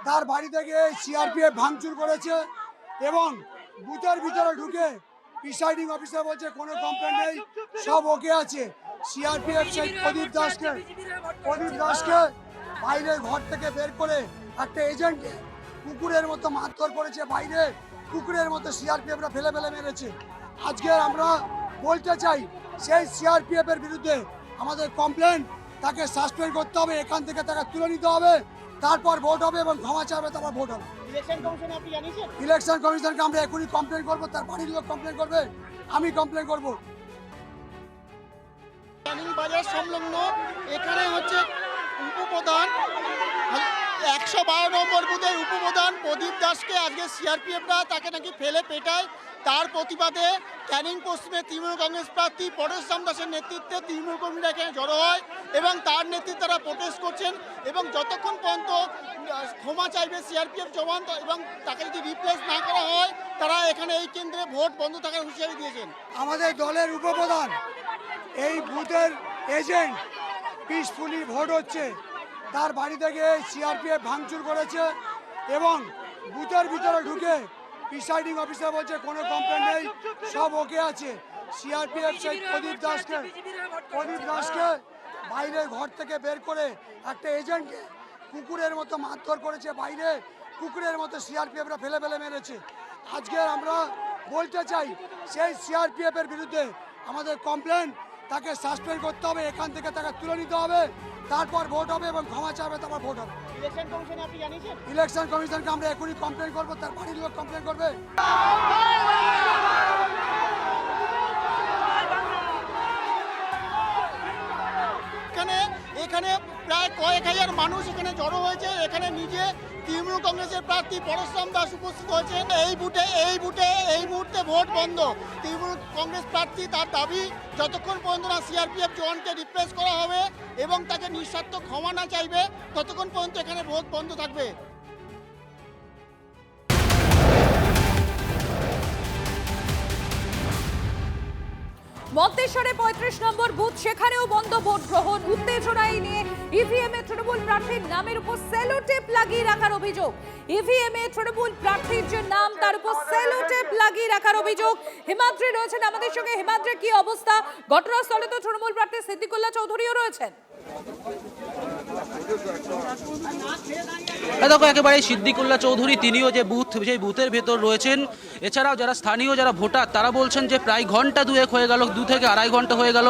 Speaker 7: তার বাড়ি থেকে সিআরপিএফ ভাঙচুর করেছে এবং বুথের ভিতরে ঢুকে প্রিসাইডিং অফিসার বলছে কোনো কমপ্লেন নেই, সব ওকে আছে। সিআরপিএফ সেই প্রদীপ দাসকে বাইরে ঘর থেকে বের করে একটা এজেন্টকে কুকুরের মতো মারধর করেছে, বাইরে কুকুরের মতো সিআরপিএফরা ফেলে ফেলে মেরেছে। আজকে আমরা বলতে চাই সেই সিআরপিএফ এর বিরুদ্ধে আমাদের কমপ্লেন, তাকে সাসপেন্ড করতে হবে, এখান থেকে তাকে তুলে নিতে হবে, তারপর ভোট হবে এবং ক্ষমা চাইবে, তারপর ভোট হবে। ইলেকশন কমিশনকে আমরা এখনই কমপ্লেন করবো, তার বাড়ির লোক কমপ্লেন করবে, আমি কমপ্লেন করবো।
Speaker 10: বাজার সংলগ্ন এখানে হচ্ছে উপপ্রধান 112 নম্বর বুথের উপপ্রধান প্রদীপ দাসকে আজকে সিআরপিএফরা তাকে নাকি ফেলে পেটায়। তার প্রতিবাদে ক্যানিং পশ্চিমে তৃণমূল কংগ্রেস প্রার্থী পরেশ রাম দাসের নেতৃত্বে তৃণমূল কর্মীরা এখানে জড়ো হয় এবং তার নেতৃত্বে তারা প্রোটেস্ট করছেন এবং যতক্ষণ পর্যন্ত ক্ষমা চাইবে সিআরপিএফ জওয়ান এবং তাকে যদি রিপ্লেস না করা হয় তারা এখানে এই কেন্দ্রে ভোট বন্ধ থাকার হুঁশিয়ারি দিয়েছেন।
Speaker 7: আমাদের দলের উপপ্রধান এই বুথের এজেন্ট, পিসফুলি ভোট হচ্ছে, তার বাড়ি থেকে সিআরপিএফ ভাঙচুর করেছে এবং বুথের ভিতরে ঢুকে প্রিসাইডিং অফিসার বলছে কোনো কমপ্লেন নেই, সব ওকে আছে। সিআরপিএফ সেই প্রদীপ দাসকে বাইরে ঘর থেকে বের করে একটা এজেন্টকে কুকুরের মতো মারধর করেছে, বাইরে কুকুরের মতো সিআরপিএফরা ফেলে ফেলে মেরেছে। আজকে আমরা বলতে চাই সেই সিআরপিএফ এর বিরুদ্ধে আমাদের কমপ্লেন, তাকে সাসপেন্ড করতে হবে, এখান থেকে তাকে তুলে নিতে হবে, তারপর ভোট হবে এবং ক্ষমা চাইবে, তারপর ভোট হবে। ইলেকশন কমিশনকে আমরা এখনই কমপ্লেন করবো, তার বাড়ির লোক কমপ্লেন করবে।
Speaker 10: এখানে প্রায় কয়েক হাজার মানুষ এখানে জড়ো হয়েছে। এখানে নিজে তৃণমূল কংগ্রেসের প্রার্থী পরেশ রাম দাস উপস্থিত হয়েছেন। এই মুহূর্তে ভোট বন্ধ। তৃণমূল কংগ্রেস প্রার্থী তার দাবি যতক্ষণ পর্যন্ত না সিআরপিএফ জওয়ানকে রিপ্লেস করা হবে এবং তাকে নিঃস্বার্থ ক্ষমা না চাইবে ততক্ষণ পর্যন্ত এখানে ভোট বন্ধ থাকবে।
Speaker 2: মন্তেশ্বরে 35 নম্বর বুথ, সেখানেও বন্ধ ভোট গ্রহণ। উত্তেজনায় নিয়ে ইভিএম এ তৃণমূল প্রার্থীর নামের উপর সেলোটেপ লাগিয়ে রাখার অভিযোগ। ইভিএম এ তৃণমূল প্রার্থীর যে নাম তার উপর সেলোটেপ লাগিয়ে রাখার অভিযোগ। হিমাদ্রি রয়েছেন আমাদের সঙ্গে। হিমাদ্রি, কি অবস্থা? ঘটনাস্থলে তো তৃণমূল প্রার্থী সিদ্দিকুল্লাহ চৌধুরীও রয়েছেন।
Speaker 17: দেখো, একেবারে সিদ্দিকুল্লাহ চৌধুরী তিনিও যে বুথের ভেতর রয়েছেন। এছাড়াও যারা স্থানীয় যারা ভোটার তারা বলছেন যে প্রায় ঘন্টা 2 হয়ে গেল, 2 থেকে আড়াই ঘন্টা হয়ে গেল,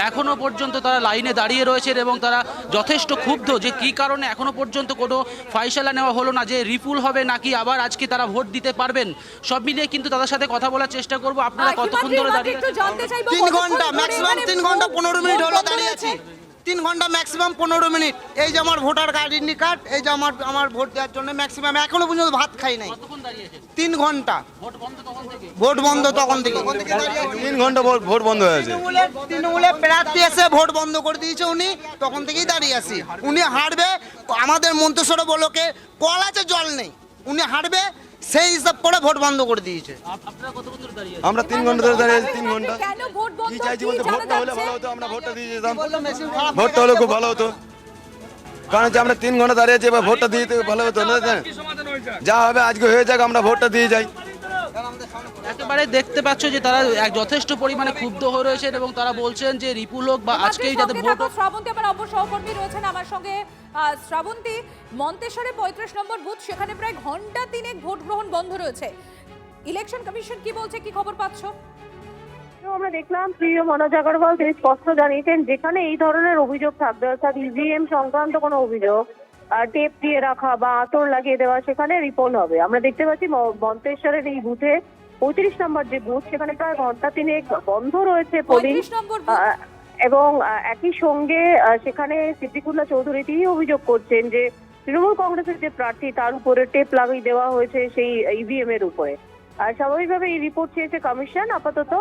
Speaker 17: এখনো পর্যন্ত তারা লাইনে দাঁড়িয়ে রয়েছেন এবং তারা যথেষ্ট ক্ষুব্ধ যে কি কারণে এখনো পর্যন্ত কোনো ফাইসালা নেওয়া হলো না, যে রিপুল হবে নাকি আবার আজকে তারা ভোট দিতে পারবেন। সব মিলিয়ে কিন্তু তাদের সাথে কথা বলার চেষ্টা করবো। আপনারা কতক্ষণ ধরে দাঁড়িয়ে?
Speaker 10: 3 ঘন্টা, ম্যাক্সিমাম 3 ঘন্টা 15 মিনিট হলো দাঁড়িয়ে
Speaker 2: হয়েছে?
Speaker 18: 3 ঘন্টা ম্যাক্সিমাম 15 মিনিট। এই যে আমার ভোটার আইডেন্টি কার্ড, এই যে আমার ভোট দেওয়ার জন্য ম্যাক্সিমাম এখনো পর্যন্ত ভাত খাই নাই। 3 ঘন্টা ভোট বন্ধ তখন থেকে
Speaker 19: 3 ঘন্টা ভোট বন্ধ হয়েছে।
Speaker 18: তৃণমূলের প্রার্থী এসে ভোট বন্ধ করে দিয়েছে, উনি তখন থেকেই দাঁড়িয়ে আছি। উনি হারবে, আমাদের মন্তেশ্বর ব্লকে কল আছে, জল নেই, উনি হারবে সেই হিসাব করে ভোট বন্ধ করে দিয়েছে।
Speaker 19: আমরা 3 ঘন্টা ধরে দাঁড়িয়ে আছি। 3 ঘন্টা
Speaker 2: কেন ভোট বন্ধ
Speaker 19: কি চাইছি বলতে, ভোটটা হলে ভালো হতো, আমরা ভোটটা দিয়ে যেতাম।
Speaker 18: খারাপ
Speaker 19: ভোটটা হলে খুব ভালো হতো, কারণ যে আমরা 3 ঘন্টা দাঁড়িয়ে আছি, এবার ভোটটা দিয়ে দিতে ভালো হতো না। যা হবে আজকে হয়ে যাক, আমরা ভোটটা দিয়ে যাই।
Speaker 17: একেবারে দেখতে পাচ্ছ যে তারা যথেষ্ট পরিমাণে ক্ষুব্ধ হয়ে রয়েছেন এবং তারা বলছেন যে রিপুল হোক বা আজকেই যাতে ভোট হোক।
Speaker 2: শ্রাবন্তী আমার অপর সহকর্মী রয়েছেন আমার সঙ্গে। শ্রাবন্তী, মন্তেশ্বরে 35 নম্বর বুথ, সেখানে প্রায় ঘন্টা 3 ভোট গ্রহণ বন্ধ রয়েছে। ইলেকশন কমিশন কি বলছে, কি খবর পাচ্ছ?
Speaker 14: আমরা দেখলাম প্রিয় মনোজ আগরওয়াল তিনি স্পষ্ট জানিয়েছেন যেখানে এই ধরনের অভিযোগ থাকবে, অর্থাৎ ইভিএম সংক্রান্ত কোনো অভিযোগ, টেপ দিয়ে রাখা বা আতর লাগিয়ে দেওয়া, সেখানে রিপোল হবে। আমরা দেখতে পাচ্ছি মন্তেশ্বরের এই বুথে 35 নম্বর যে বুথ, সেখানে প্রায় ঘন্টা 3 বন্ধ রয়েছে পোলিং। এবং একই সঙ্গে সেখানে সিদ্দিকুল্লাহ চৌধুরী তিনি অভিযোগ করছেন যে তৃণমূল কংগ্রেসের যে প্রার্থী তার উপরে টেপ লাগিয়ে দেওয়া হয়েছে সেই ইভিএম এর উপরে। স্বাভাবিকভাবে এই রিপোর্ট চেয়েছে কমিশন আপাতত,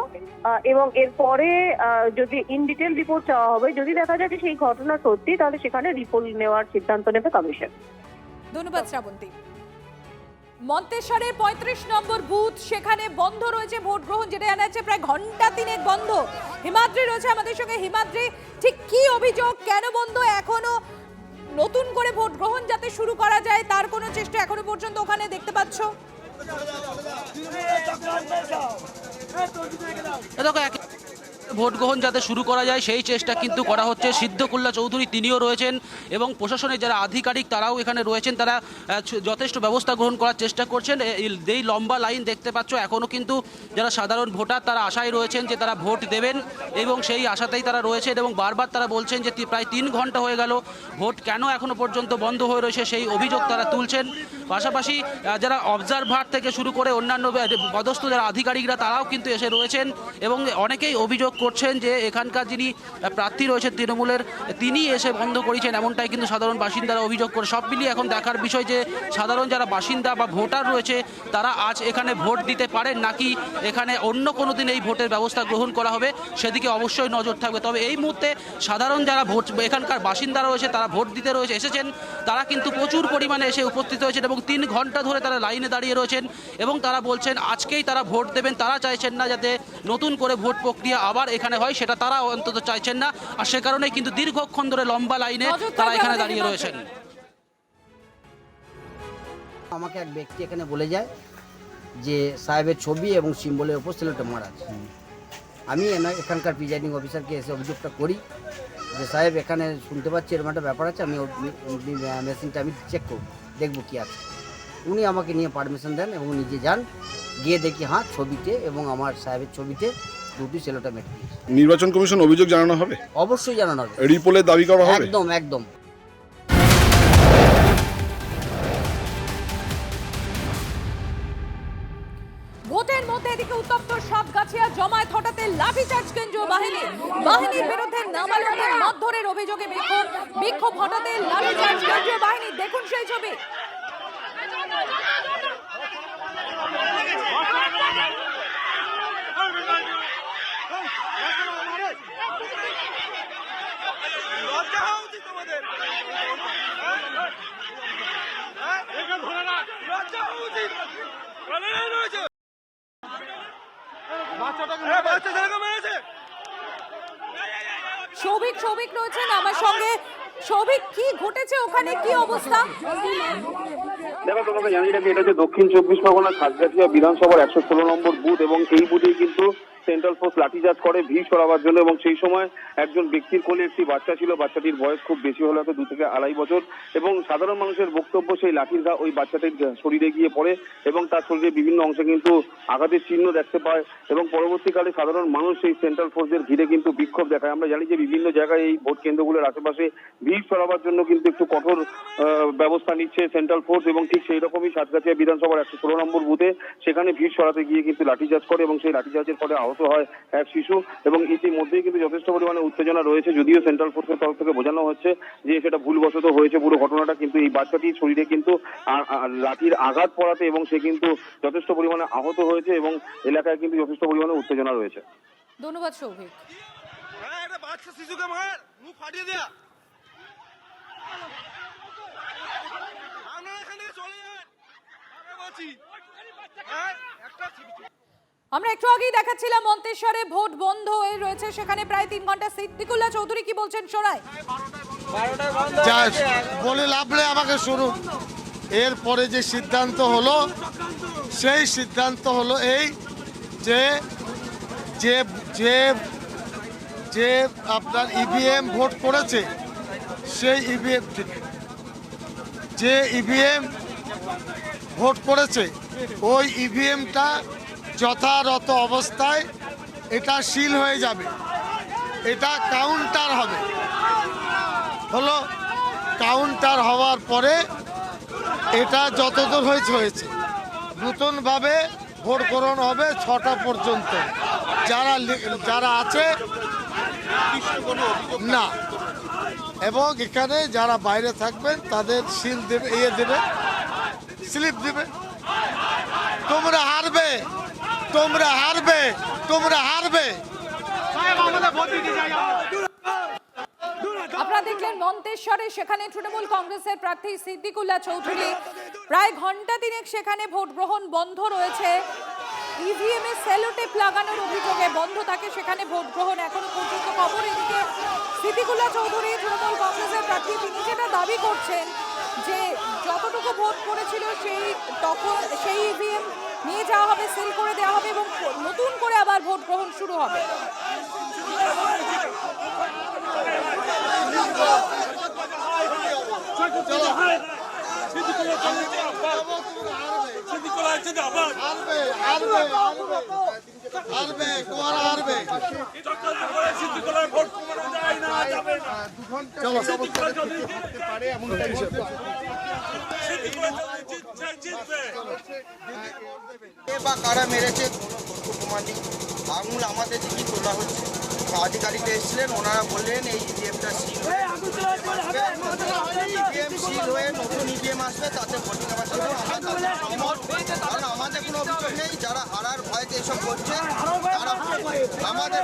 Speaker 14: এবং এরপরে যদি ইন ডিটেল রিপোর্ট চাওয়া হবে, যদি দেখা যায় যে সেই ঘটনা সত্যি, তাহলে সেখানে রিপোর্ট নেওয়ার সিদ্ধান্ত নেবে কমিশন।
Speaker 2: ধন্যবাদ শ্রাবন্তী। মন্তেশ্বরের 35 নম্বর বুথ, সেখানে বন্ধ রয়েছে ভোট গ্রহণ, যেটা জানা যাচ্ছে প্রায় ঘন্টা 3 বন্ধ। হিমাদ্রি রয়েছে আমাদের সঙ্গে। হিমাদ্রি, ঠিক কি অভিযোগ, কেন বন্ধ? এখনো নতুন করে ভোট গ্রহণ যাতে শুরু করা যায় তার কোনো চেষ্টা এখনো পর্যন্ত ওখানে দেখতে পাচ্ছ?
Speaker 17: ভোট গ্রহণ যাতে শুরু করা যায় সেই চেষ্টা কিন্তু করা হচ্ছে। সিদ্দিকুল্লাহ চৌধুরী তিনিও রয়েছেন এবং প্রশাসনের যারা আধিকারিক তারাও এখানে রয়েছেন, তারা যথেষ্ট ব্যবস্থা গ্রহণ করার চেষ্টা করছেন। এই লম্বা লাইন দেখতে পাচ্ছ, এখনও কিন্তু যারা সাধারণ ভোটার তারা আশায় রয়েছেন যে তারা ভোট দেবেন এবং সেই আশাতেই তারা রয়েছেন এবং বারবার তারা বলছেন যে প্রায় 3 ঘন্টা হয়ে গেল ভোট কেন এখনো পর্যন্ত বন্ধ হয়ে রয়েছে, সেই অভিযোগ তারা তুলছেন। পাশাপাশি যারা অবজারভার থেকে শুরু করে অন্যান্য পদস্থ যারা আধিকারিকরা তারাও কিন্তু এসে রয়েছেন এবং অনেকেই অভিযোগ করছেন যে এখানকার যিনি প্রার্থী রয়েছেন তৃণমূলের, তিনি এসে বন্ধ করেছেন, এমনটাই কিন্তু সাধারণ বাসিন্দারা অভিযোগ করে। সব মিলিয়ে এখন দেখার বিষয় যে সাধারণ যারা বাসিন্দা বা ভোটার রয়েছে তারা আজ এখানে ভোট দিতে পারেন নাকি এখানে অন্য কোনো দিন এই ভোটের ব্যবস্থা গ্রহণ করা হবে, সেদিকে অবশ্যই নজর থাকবে। তবে এই মুহূর্তে সাধারণ যারা এখানকার বাসিন্দা রয়েছে তারা ভোট দিতে এসেছেন, তারা কিন্তু প্রচুর পরিমাণে এসে উপস্থিত হয়েছেন এবং 3 ঘন্টা ধরে তারা লাইনে দাঁড়িয়ে রয়েছেন এবং তারা বলছেন আজকেই তারা ভোট দেবেন। তারা চাইছেন না যাতে নতুন করে ভোট প্রক্রিয়া আবার এখানে হয়, সেটা তারা অন্তত চাইছেন না। আর সে কারণে কিন্তু দীর্ঘক্ষণ ধরে লম্বা লাইনে তারা এখানে দাঁড়িয়ে রয়েছেন।
Speaker 20: আমাকে এক ব্যক্তি এখানে বলে যায় যে সাহেবের ছবি এবং সিম্বলের উপর সেলোটেপ মারা আছে। আমি এখানকার প্রিজাইডিং অফিসারকে এসে অভিযোগটা করি যে সাহেব এখানে শুনতে পাচ্ছি এরকম একটা ব্যাপার আছে, আমি মেশিনটা আমি চেক করব, দেখব কি আছে। উনি আমাকে নিয়ে পারমিশন দেন এবং নিজে যান, গিয়ে দেখি হ্যাঁ ছবিতে এবং আমার সাহেবের ছবিতে দুটি সেলোটেপ মেটে দিয়েছে।
Speaker 6: নির্বাচন কমিশন অভিযোগ জানানো হবে?
Speaker 20: অবশ্যই জানানো হবে।
Speaker 6: রিপোলের দাবি করা হবে?
Speaker 20: একদম একদম।
Speaker 2: ভোটের মধ্যে এদিকে উত্তপ্ত সাতগাছিয়া জমায়েত হঠাতে লাঠিচার্জ কেন্দ্রীয় বাহিনীর বিরুদ্ধে নাবালকদের মারধরের অভিযোগে বিক্ষোভ হঠাতে লাঠিচার্জ কেন্দ্রীয় বাহিনী। দেখুন সেই ছবি। সৌভিক রয়েছেন আমার সঙ্গে। সৌভিক, কি ঘটেছে ওখানে, কি অবস্থা?
Speaker 9: দেখো, তোমাকে জানিয়ে রাখি, এটা হচ্ছে দক্ষিণ 24 পরগনা সাতগাছিয়া বিধানসভার 116 নম্বর বুথ এবং এই বুথেই কিন্তু সেন্ট্রাল ফোর্স লাঠিচার্জ করে ভিড় সরাবার জন্য এবং সেই সময় একজন ব্যক্তির কোলে একটি বাচ্চা ছিল। বাচ্চাটির বয়স খুব বেশি হলে হয়তো 2 থেকে 2.5 বছর এবং সাধারণ মানুষের বক্তব্য সেই লাঠির ঘা ওই বাচ্চাটির শরীরে গিয়ে পড়ে এবং তার শরীরে বিভিন্ন অংশে কিন্তু আঘাতের চিহ্ন দেখতে পায় এবং পরবর্তীকালে সাধারণ মানুষ সেই সেন্ট্রাল ফোর্সের ঘিরে কিন্তু বিক্ষোভ দেখায়। আমরা জানি যে বিভিন্ন জায়গায় এই ভোট কেন্দ্রগুলোর আশেপাশে ভিড় সরাবার জন্য কিন্তু একটু কঠোর ব্যবস্থা নিচ্ছে সেন্ট্রাল ফোর্স এবং ঠিক সেই রকমই সাতগাছিয়া বিধানসভার 116 নম্বর বুথে সেখানে ভিড় সরাতে গিয়ে কিন্তু লাঠিচার্জ করে এবং সেই লাঠিচার্জের ফলে আহত হয় এক শিশু, এবং ইতিমধ্যেই কিন্তু যথেষ্ট পরিমাণে উত্তেজনা রয়েছে। যদিও সেন্ট্রাল ফোর্সের তরফ থেকে বোঝানো হচ্ছে যে সেটা ভুলবশত হয়েছে পুরো ঘটনাটা, কিন্তু এই বাচ্চাটির শরীরে কিন্তু লাঠির আঘাত পড়াতে এবং সে কিন্তু যথেষ্ট পরিমাণে আহত হয়েছে এবং এলাকায় কিন্তু যথেষ্ট পরিমাণে উত্তেজনা রয়েছে।
Speaker 2: ধন্যবাদ সৌভিক। আমরা একটু আগেই দেখাচ্ছিলাম মন্তেশ্বরে ভোট বন্ধ হয়ে রয়েছে, সেখানে প্রায় 3 ঘন্টা। সিদ্দিকুল্লাহ চৌধুরী কি বলছেন শোনায়।
Speaker 21: বলে লাভ নেই, আমাকে শুনুন। এরপরে যে সিদ্ধান্ত হলো সেই সিদ্ধান্ত হলো এই যে যে যে যে আপনার ইভিএম ভোট করেছে সেই ইভিএম যে ইভিএম ভোট করেছে ওই ইভিএমটা যথাযথ অবস্থায় এটা সিল হয়ে যাবে, এটা কাউন্টার হবে। হলো কাউন্টার হওয়ার পরে এটা যতদূর হয়েছে নতুনভাবে ভোট গ্রহণ হবে 6টা পর্যন্ত। যারা আছে না, এবং এখানে যারা বাইরে থাকবেন তাদের সিল দেবে, দেবে, স্লিপ দেবে। তোমরা হারবে, তোমরা হারবে, তোমরা হারবে।
Speaker 2: আপনারা দেখলেন মন্তেশ্বরে, সেখানে তৃণমূল কংগ্রেসের প্রার্থী সিদ্দিকুল্লাহ চৌধুরী প্রায় ঘন্টা 3 সেখানে ভোট গ্রহণ বন্ধ রয়েছে। ইভিএম এ সেলোটেপ লাগানোর অভিযোগে বন্ধ থাকে সেখানে ভোট গ্রহণ এখনো পর্যন্ত। খবর এদিকে সিদ্দিকুল্লাহ চৌধুরী তৃণমূল কংগ্রেসের প্রার্থী, তিনি যেটা দাবি করছেন যে যতটুকু ভোট করেছিল সেই ইভিএম নিয়ে যাওয়া হবে, সিল করে দেওয়া হবে এবং নতুন করে আবার ভোট গ্রহণ শুরু হবে।
Speaker 18: কারা মেরেছে আঙুল আমাদের দিকে তোলা হচ্ছে। আধিকারিকরা এসেছিলেন, ওনারা বললেন এই ইভিএমটা সিল হয়ে নতুন ইভিএম আসবে, তাতে ভোটিং কারণ আমাদের কোনো অভিযোগ নেই। যারা হারার ভয়তে এসব করছে তারা আমাদের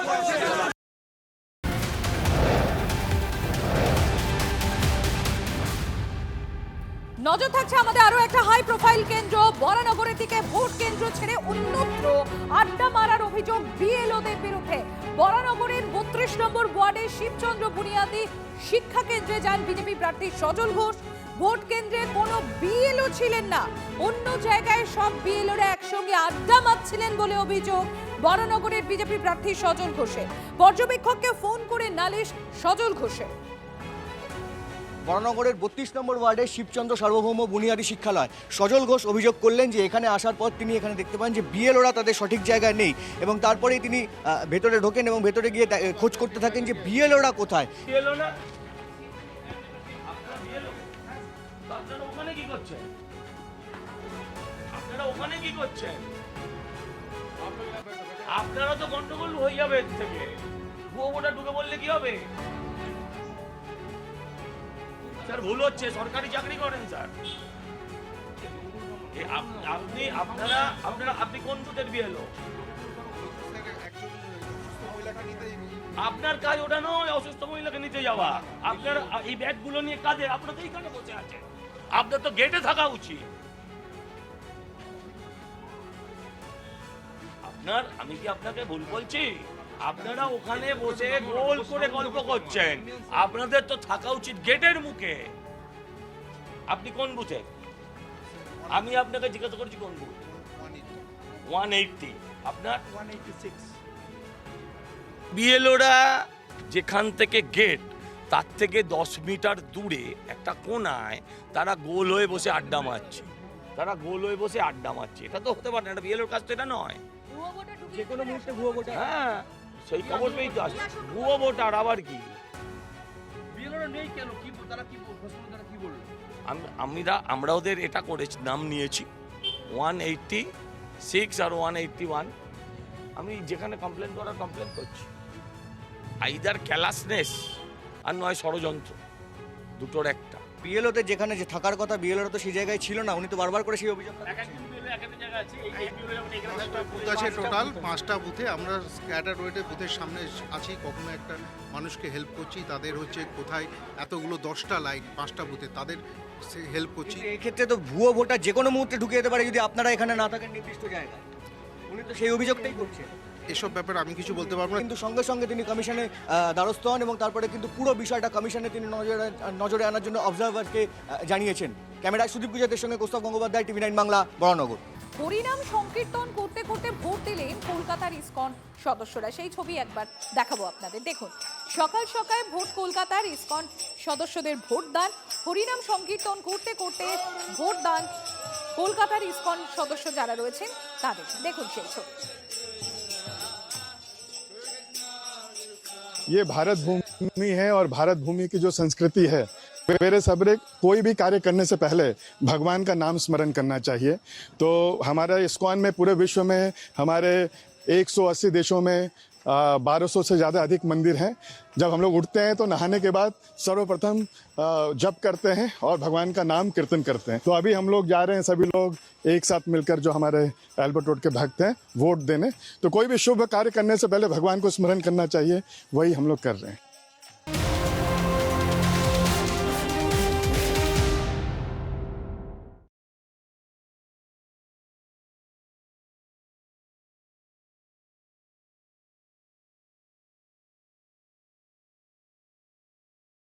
Speaker 2: নজর থাকছে আমাদের আরো একটা হাই প্রোফাইল কেন্দ্র। বরানগরের দিকে ভোট কেন্দ্র ছেড়ে অন্যত্র আড্ডা মারার অভিযোগ বিএলওদের বিরুদ্ধে। বরানগরের 32 নম্বর ওয়ার্ডে শিবচন্দ্র বুনিয়াদী শিক্ষা কেন্দ্রে যান বিজেপি প্রার্থী সজল ঘোষ। ভোট কেন্দ্রে কোনো বিএলও ছিলেন না, অন্য জায়গায় সব বিএলওরা একসঙ্গে আড্ডা মারছিলেন বলে অভিযোগ বরানগরের বিজেপি প্রার্থী সজল ঘোষের। পর্যবেক্ষককে ফোন করে নালিশ সজল ঘোষের।
Speaker 10: বরানগরের 32 নম্বর ওয়ার্ডে শিবচন্দ্র সার্বভৌম বুনিয়াদী শিক্ষালয়। সজল ঘোষ অভিযোগ করলেন যে এখানে আসার পর তিনি এখানে দেখতে পান যে বিএলওরা তাদের সঠিক জায়গায় নেই, এবং তারপরেই তিনি ভেতরে ঢোকেন এবং ভেতরে গিয়ে খোঁজ করতে থাকেন যে বিএলওরা কোথায়।
Speaker 22: আপনারা তো গন্ডগোল হয়ে যাবে এর থেকে। ভুয়ো ভোটার ঢুকে বললে কি হবে স্যার? ভুল হচ্ছে, সরকারি চাকরি করেন স্যার। আপনি কোন বুথের বিএলও? আপনার কাজ ওটা নয় অসুস্থ মহিলাকে নিতে যাওয়া। আপনার এই ব্যাগগুলো নিয়ে কাজে আপনার তো এইখানে বসে আছে, আপনার তো গেটে থাকা উচিত। আমি কি আপনাকে ভুল বলছি? আপনারা ওখানে বসে গোল করে গল্প করছেন, আপনাদের তো থাকা উচিত গেটের মুখে। আপনি কোন বুথে? আমি আপনাকে জিজ্ঞাসা করছি কোন বুথ? 180। আপনার 186। বিএলওরা যেখান থেকে গেট তার থেকে 10 মিটার দূরে একটা কোনায় তারা গোল হয়ে বসে আড্ডা মারছে। এটা তো হতে পারে না, এটা বিএলওর কাজ তো এটা নয়।
Speaker 10: যে কোনো মুহূর্তে ভুয়ো ভোটার।
Speaker 22: হ্যাঁ, সেই খবর পেয়ে তো আসছে। ভুয়ো ভোটার আবার কি?
Speaker 17: বিএলওরা নেই কেন? কি তারা কি বললো?
Speaker 22: আমরা ওদের এটা করে নাম নিয়েছি 186 আর 181। আমি যেখানে কমপ্লেন করার কমপ্লেন করছি। আইদার ক্যালাসনেস আর নয় ষড়যন্ত্র, দুটোর একটা।
Speaker 10: বিএলওতে যেখানে যে থাকার কথা বিএলওরা তো সেই জায়গায় ছিল না, উনি তো বারবার করে সেই অভিযোগ
Speaker 1: বুথ আছে টোটাল 5টা বুথে। আমরা স্ক্যাটার রোডে বুথের সামনে আছি, কখনো একটা মানুষকে হেল্প করছি, তাদের হচ্ছে কোথায় এতগুলো 10টা লাইট 5টা বুথে তাদের হেল্প করছি।
Speaker 10: এই ক্ষেত্রে তো ভুয়ো ভোটার যে কোনো মুহূর্তে ঢুকে যেতে পারে যদি আপনারা এখানে না থাকেন নির্দিষ্ট জায়গায়। উনি তো সেই অভিযোগটাই করছেন।
Speaker 1: এসব ব্যাপারে আমি কিছু বলতে পারবো না,
Speaker 10: কিন্তু সঙ্গে সঙ্গে তিনি কমিশনে দ্বারস্থ হন এবং তারপরে কিন্তু পুরো বিষয়টা কমিশনে তিনি নজরে আনার জন্য অবজারভারকে জানিয়েছেন। ক্যামেরায় সুদীপ গুজরাটের সঙ্গে কৌস্তব গঙ্গোপাধ্যায়, টিভি9 বাংলা, বরানগর।
Speaker 2: হরিনাম সংকীর্তন করতে করতে ভোট দিলেন কলকাতার ইসকন সদস্যরা। সেই ছবি একবার দেখাবো আপনাদের, দেখুন। সকাল সকাল ভোট কলকাতার ইসকন সদস্যদের ভোট দান, হরিনাম সংকীর্তন করতে করতে ভোট দান কলকাতার ইসকন সদস্য যারা রয়েছেন তাদের, দেখুন সেই ছবি।
Speaker 4: ये भारत भूमि है और भारत भूमि की जो संस्कृति है, मेरे सबरे कोई भी कार्य करने से पहले भगवान का नाम स्मरण करना चाहिए। तो हमारे इस्कॉन में पूरे विश्व में हमारे 180 देशों में 1200 से ज़्यादा अधिक मंदिर हैं। जब हम लोग उठते हैं तो नहाने के बाद सर्वप्रथम जप करते हैं और भगवान का नाम कीर्तन करते हैं। तो अभी हम लोग जा रहे हैं सभी लोग एक साथ मिलकर, जो हमारे एल्बर्ट रोड के भक्त हैं, वोट देने। तो कोई भी शुभ कार्य करने से पहले भगवान को स्मरण करना चाहिए, वही हम लोग कर रहे हैं।